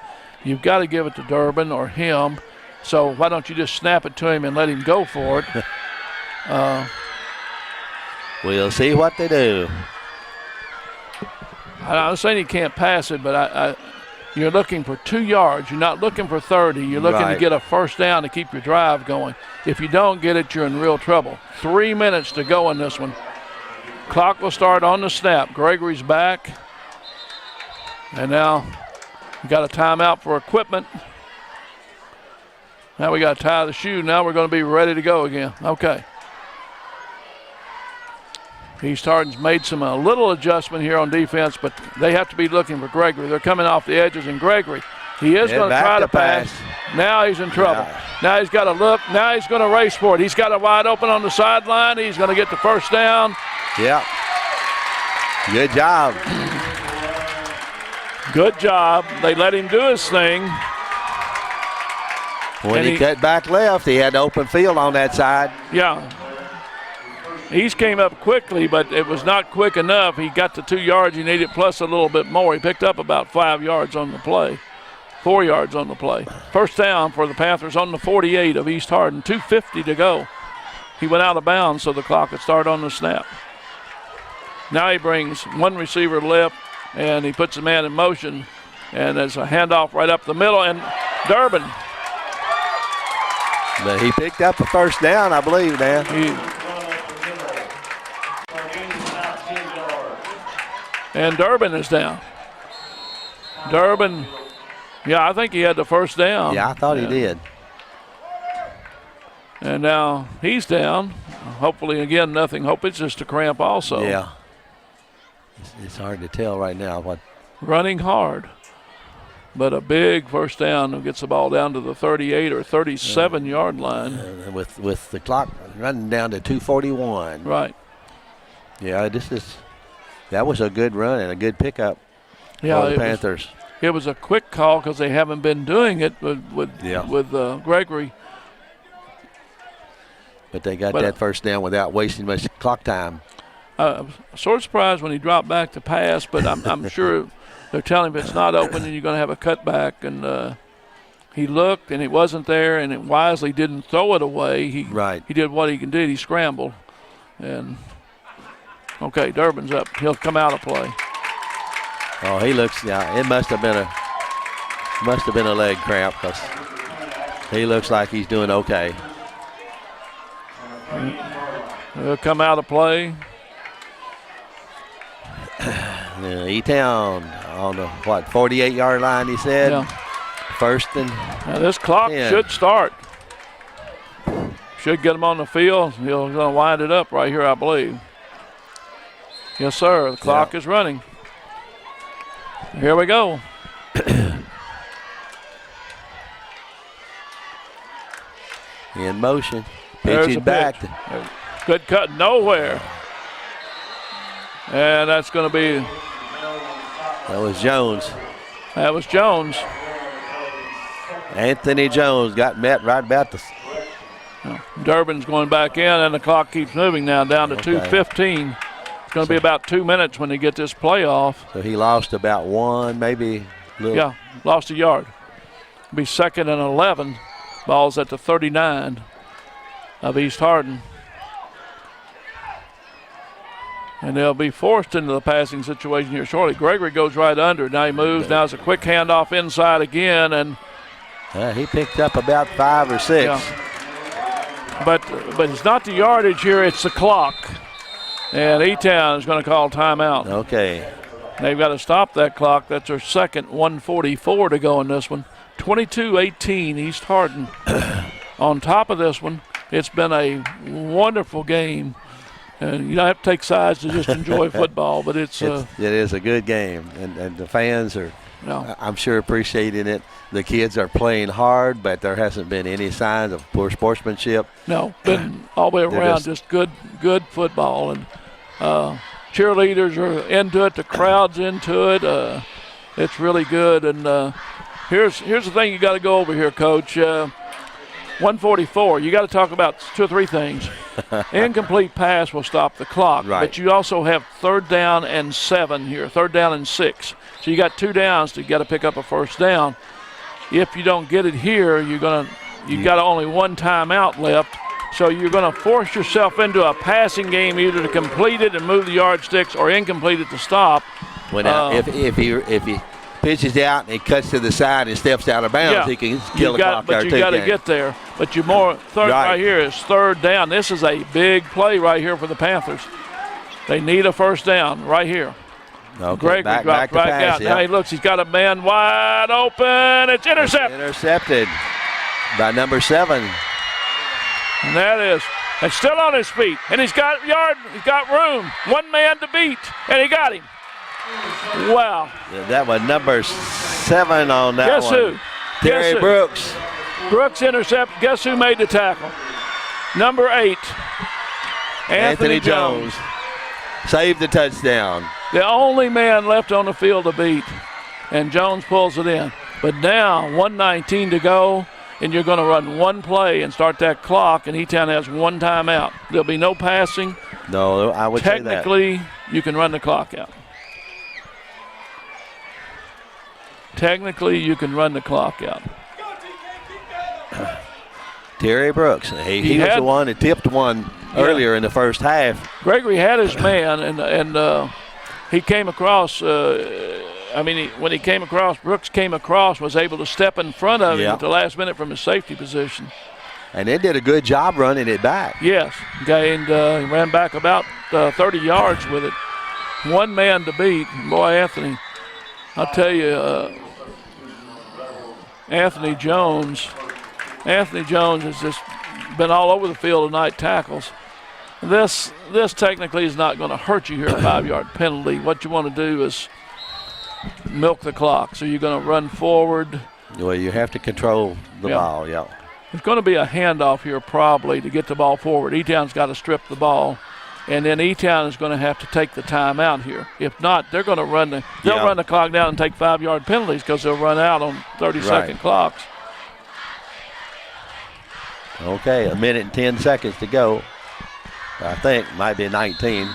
you've got to give it to Durbin or him. So why don't you just snap it to him and let him go for it? We'll see what they do. I'm not saying he can't pass it, but you're looking for 2 yards. You're not looking for 30. You're looking to get a first down to keep your drive going. If you don't get it, you're in real trouble. 3 minutes to go in this one. Clock will start on the snap. Gregory's back. And now we got a timeout for equipment. Now we got to tie the shoe. Now we're going to be ready to go again. Okay. East Hardin's made a little adjustment here on defense, but they have to be looking for Gregory. They're coming off the edges, and Gregory, he is going to try to pass. Now he's in trouble. Yeah. Now he's got to look. Now he's going to race for it. He's got it wide open on the sideline. He's going to get the first down. Yeah. Good job. Good job. They let him do his thing. When he cut back left, he had open field on that side. Yeah. East came up quickly, but it was not quick enough. He got the 2 yards he needed plus a little bit more. He picked up about 5 yards on the play, 4 yards on the play. First down for the Panthers on the 48 of East Hardin, 2:50 to go. He went out of bounds, so the clock would start on the snap. Now he brings one receiver left, and he puts the man in motion, and there's a handoff right up the middle, and Durbin. But he picked up a first down, I believe, Dan. And Durbin is down. Durbin, yeah, I think he had the first down. Yeah, I thought he did. And now he's down. Hopefully, again, nothing. Hope it's just a cramp also. Yeah. It's hard to tell right now what. Running hard. But a big first down who gets the ball down to the 38 or 37-yard line. With the clock running down to 2:41. Right. Yeah, that was a good run and a good pickup for the Panthers. It was a quick call because they haven't been doing it with Gregory. But they got that first down without wasting much clock time. Sort of surprised when he dropped back to pass, but I'm sure they're telling him it's not open and you're going to have a cutback. And he looked and it wasn't there, and it wisely didn't throw it away. He did what he can do. He scrambled. And, okay, Durbin's up. He'll come out of play. Oh, he looks, yeah, it must have been a leg cramp because he looks like he's doing okay. He'll come out of play. E-Town on the, 48-yard line, he said? Yeah. First and now this clock 10. should start. Should get him on the field. He's going to wind it up right here, I believe. Yes, sir. The clock is running. Here we go. In motion. There's Pitching a back. Good cut nowhere. And that's going to be. That was Jones. That was Jones. Anthony Jones got met right about the. Durbin's going back in, and the clock keeps moving now down to 2:15. It's going to be about 2 minutes when they get this play off. So he lost about one, maybe. Yeah, lost a yard. Be 2nd and 11. Ball's at the 39 of East Hardin. And they'll be forced into the passing situation here shortly. Gregory goes right under. Now he moves. Now it's a quick handoff inside again. And he picked up about 5 or 6. Yeah. But it's not the yardage here. It's the clock. And E-Town is going to call timeout. Okay. They've got to stop that clock. That's their second, 1:44 to go in this one. 22-18 East Hardin. On top of this one, it's been a wonderful game. And you don't have to take sides to just enjoy football, but it is a good game, and the fans are, I'm sure, appreciating it. The kids are playing hard, but there hasn't been any signs of poor sportsmanship. No, been all the way around, just good football, and cheerleaders are into it. The crowd's into it. It's really good, and here's the thing you got to go over here, Coach. 144, you got to talk about 2 or 3 things. Incomplete pass will stop the clock, but you also have 3rd down and 7 here, 3rd down and 6. So you got 2 downs to got to pick up a first down. if you don't get it here, you got only one timeout left. So you're going to force yourself into a passing game, either to complete it and move the yardsticks, or incomplete it to stop. If he pitches out and he cuts to the side and steps out of bounds, he can kill the clock there. But you got to get there. But right here is third down. This is a big play right here for the Panthers. They need a first down right here. Okay, Gregory dropped right out. Now he looks. He's got a man wide open. It's intercepted. Intercepted by number 7. And that is, and still on his feet. And he's got room. One man to beat. And he got him. Wow. Yeah, that was number 7 on that Guess one. Who? Terry Brooks. Brooks intercepted. Guess who made the tackle? Number 8. Anthony Jones. Saved the touchdown. The only man left on the field to beat. And Jones pulls it in. But now, 1:19 to go. And you're going to run one play and start that clock, and E-Town has one timeout. There'll be no passing. No, I would say that. Technically, you can run the clock out. Technically, you can run the clock out. Terry Brooks. He was the one that tipped one earlier in the first half. Gregory had his man, and he came across. When he came across, Brooks came across, was able to step in front of him at the last minute from his safety position. And they did a good job running it back. Yes, gained, ran back about 30 yards with it. One man to beat. Boy, Anthony, I'll tell you, Anthony Jones has just been all over the field tonight, tackles. This technically is not going to hurt you here, a 5-yard penalty. What you want to do is milk the clock. So you're going to run forward. Well, you have to control the ball, There's going to be a handoff here probably to get the ball forward. E-Town's got to strip the ball, and then E-Town is going to have to take the timeout here. If not, they're going to run the clock down and take 5-yard penalties because they'll run out on 30-second clocks. Okay, 1 minute and 10 seconds to go. I think might be 19.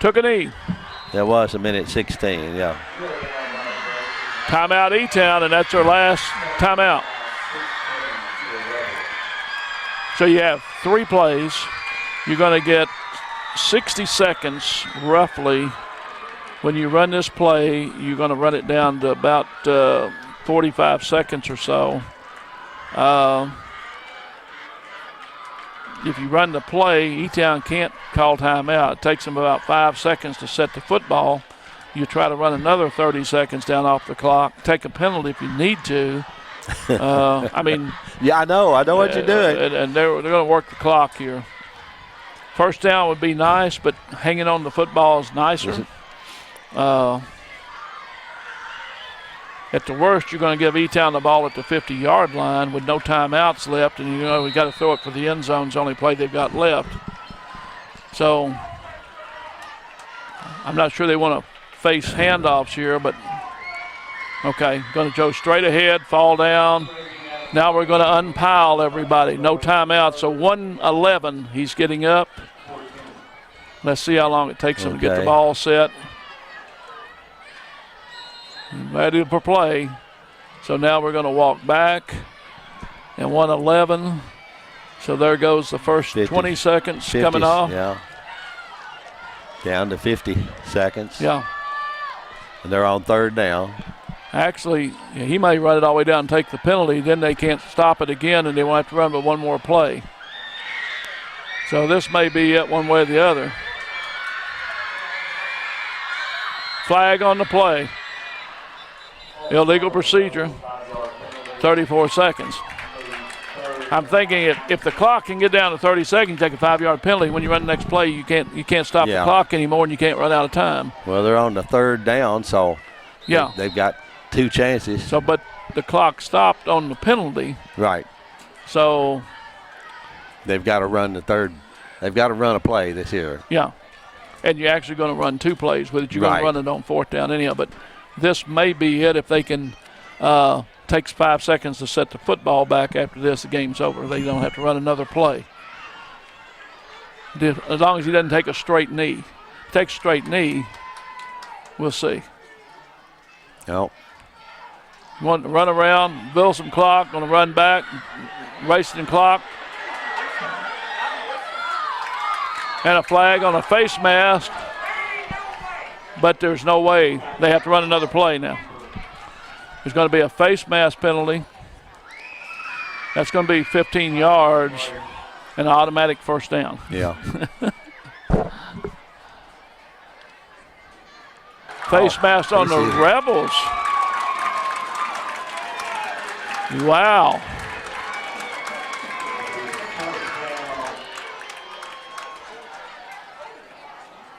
Took a knee. There was 1 minute 16, Timeout E-Town, and that's their last timeout. So you have 3 plays. You're going to get 60 seconds roughly. When you run this play, you're going to run it down to about 45 seconds or so. If you run the play, E-Town can't call timeout. It takes them about 5 seconds to set the football. You try to run another 30 seconds down off the clock. Take a penalty if you need to. Yeah, I know what you're doing. And they're going to work the clock here. First down would be nice, but hanging on the football is nicer. At the worst, you're going to give E-Town the ball at the 50-yard line with no timeouts left, and we got to throw it for the end zone. It's the only play they've got left. So I'm not sure they want to face handoffs here, but okay, going to go straight ahead, fall down. Now we're going to unpile everybody. No timeout, so 1:11. He's getting up. Let's see how long it takes him to get the ball set. Ready for play. So now we're going to walk back. And 1:11. So there goes the first 20 seconds 50, coming off. Yeah. Down to 50 seconds. Yeah. And they're on third down. Actually, he may run it all the way down and take the penalty. Then they can't stop it again, and they won't have to run but one more play. So this may be it one way or the other. Flag on the play. Illegal procedure. 34 seconds. I'm thinking if the clock can get down to 30 seconds, take a 5-yard penalty. When you run the next play, you can't stop the clock anymore, and you can't run out of time. Well, they're on the third down, so they've got 2 chances. So, but the clock stopped on the penalty. Right. So they've got to run the third. They've got to run a play this year. Yeah, and you're actually going to run 2 plays with it. You're going to run it on 4th down anyhow. But this may be it if they can. Takes 5 seconds to set the football back. After this, the game's over. They don't have to run another play. As long as he doesn't take a straight knee. If he takes a straight knee, we'll see. No. Want to run around, build some clock, going to run back, racing clock. And a flag on a face mask. But there's no way. They have to run another play now. There's going to be a face mask penalty. That's going to be 15 yards and an automatic first down. Yeah. Face mask on the Rebels. Wow.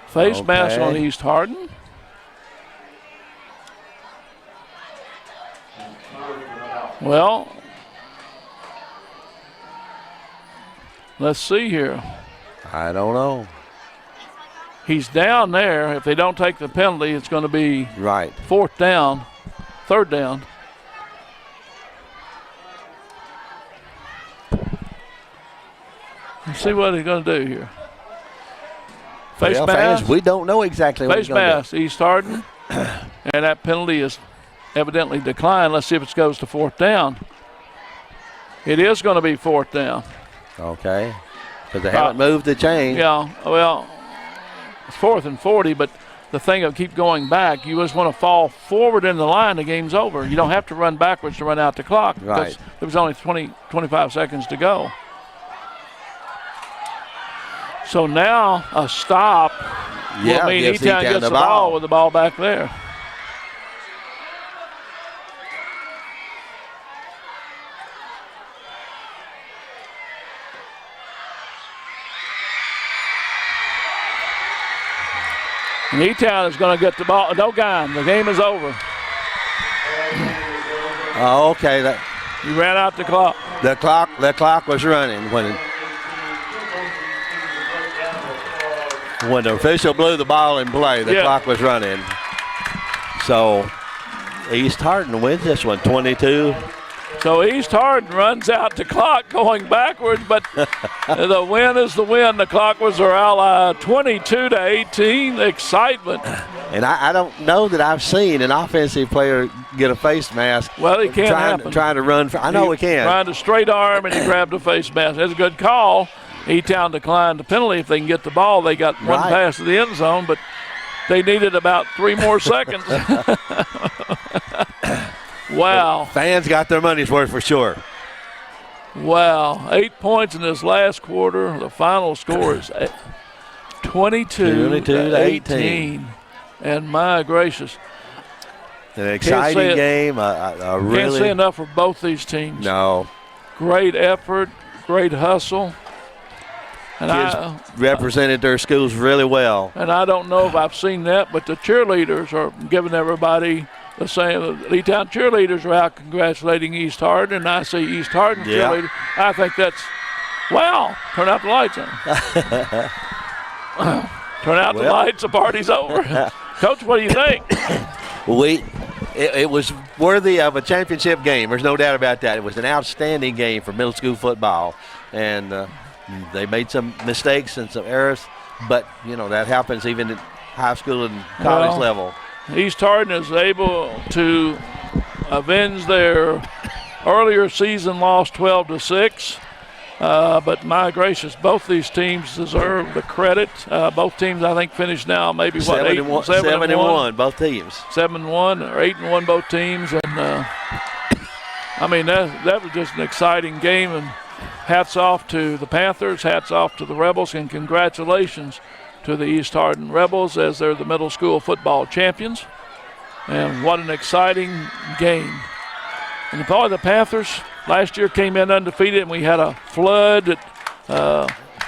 Face mask on East Hardin. Well, let's see here. I don't know. He's down there. If they don't take the penalty, it's going to be right. Third down. Let's see what he's going to do here. Face mask. We don't know exactly what he's going to do. Face mask, East Hardin. And that penalty is evidently declined. Let's see if it goes to fourth down. It is going to be fourth down. Okay. Because they haven't moved the chain. Yeah, well, it's 4th and 40, but the thing of keep going back, you just want to fall forward in the line, the game's over. You don't have to run backwards to run out the clock. Right. There was only 25 seconds to go. So now a stop will mean E-Town gets the ball with the ball back there. And E-Town is going to get the ball. No gun. The game is over. Oh, okay. He ran out the clock. The clock was running when the official blew the ball in play. The clock was running. So East Hardin wins this one, 22. So East Hardin runs out the clock going backwards, but the win is the win. The clock was their ally, 22-18. Excitement. And I don't know that I've seen an offensive player get a face mask. Well, it can't happen. Trying to run. I know it can. Trying to straight arm, and he grabbed a face mask. That's a good call. E-Town declined the penalty. If they can get the ball, they got one pass to the end zone, but they needed about 3 more seconds. Wow. Fans got their money's worth for sure. Wow. 8 points in this last quarter. The final score is 22-18. And my gracious. An exciting game. Can't say enough for both these teams. No. Great effort, great hustle. And kids represented their schools really well. And I don't know if I've seen that, but the cheerleaders are giving everybody the same. The E-Town cheerleaders are out congratulating East Hardin, and I see East Hardin cheerleaders. I think that's, wow, turn out the lights on. Turn out the lights, the party's over. Coach, what do you think? It was worthy of a championship game. There's no doubt about that. It was an outstanding game for middle school football. And they made some mistakes and some errors, but, you know, that happens even at high school and college level. East Hardin is able to avenge their earlier season loss 12-6. But my gracious, both these teams deserve the credit. Both teams, I think, finished now maybe 7-1, both teams. 7-1 or 8-1, both teams, and I mean that was just an exciting game. And hats off to the Panthers, hats off to the Rebels, and congratulations to the East Hardin Rebels as they're the middle school football champions. And what an exciting game! And probably the Panthers last year came in undefeated, and we had a flood that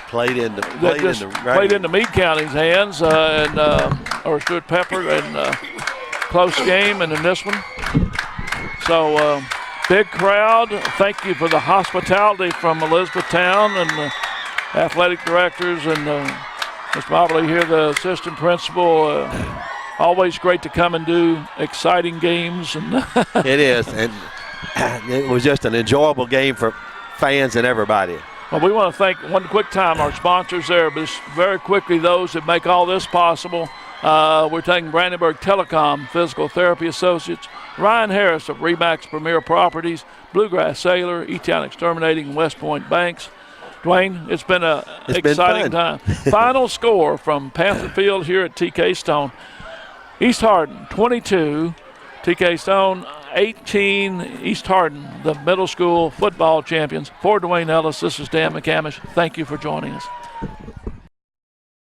played into Meade County's hands, or Stuart Pepper, and close game, and in this one. So big crowd. Thank you for the hospitality from Elizabethtown and the athletic directors and Mr. Mobley here, the assistant principal. Always great to come and do exciting games. And it is, and it was just an enjoyable game for fans and everybody. Well, we want to thank one quick time our sponsors there, but just very quickly those that make all this possible. We're thanking Brandenburg Telecom, Physical Therapy Associates, Ryan Harris of Remax Premier Properties, Bluegrass Sailor, E-Town Exterminating, West Point Banks. Dwayne, it's been an exciting time. Final score from Panther Field here at TK Stone. East Hardin 22, TK Stone 18. East Hardin, the middle school football champions. For Dwayne Ellis, this is Dan McCamish. Thank you for joining us.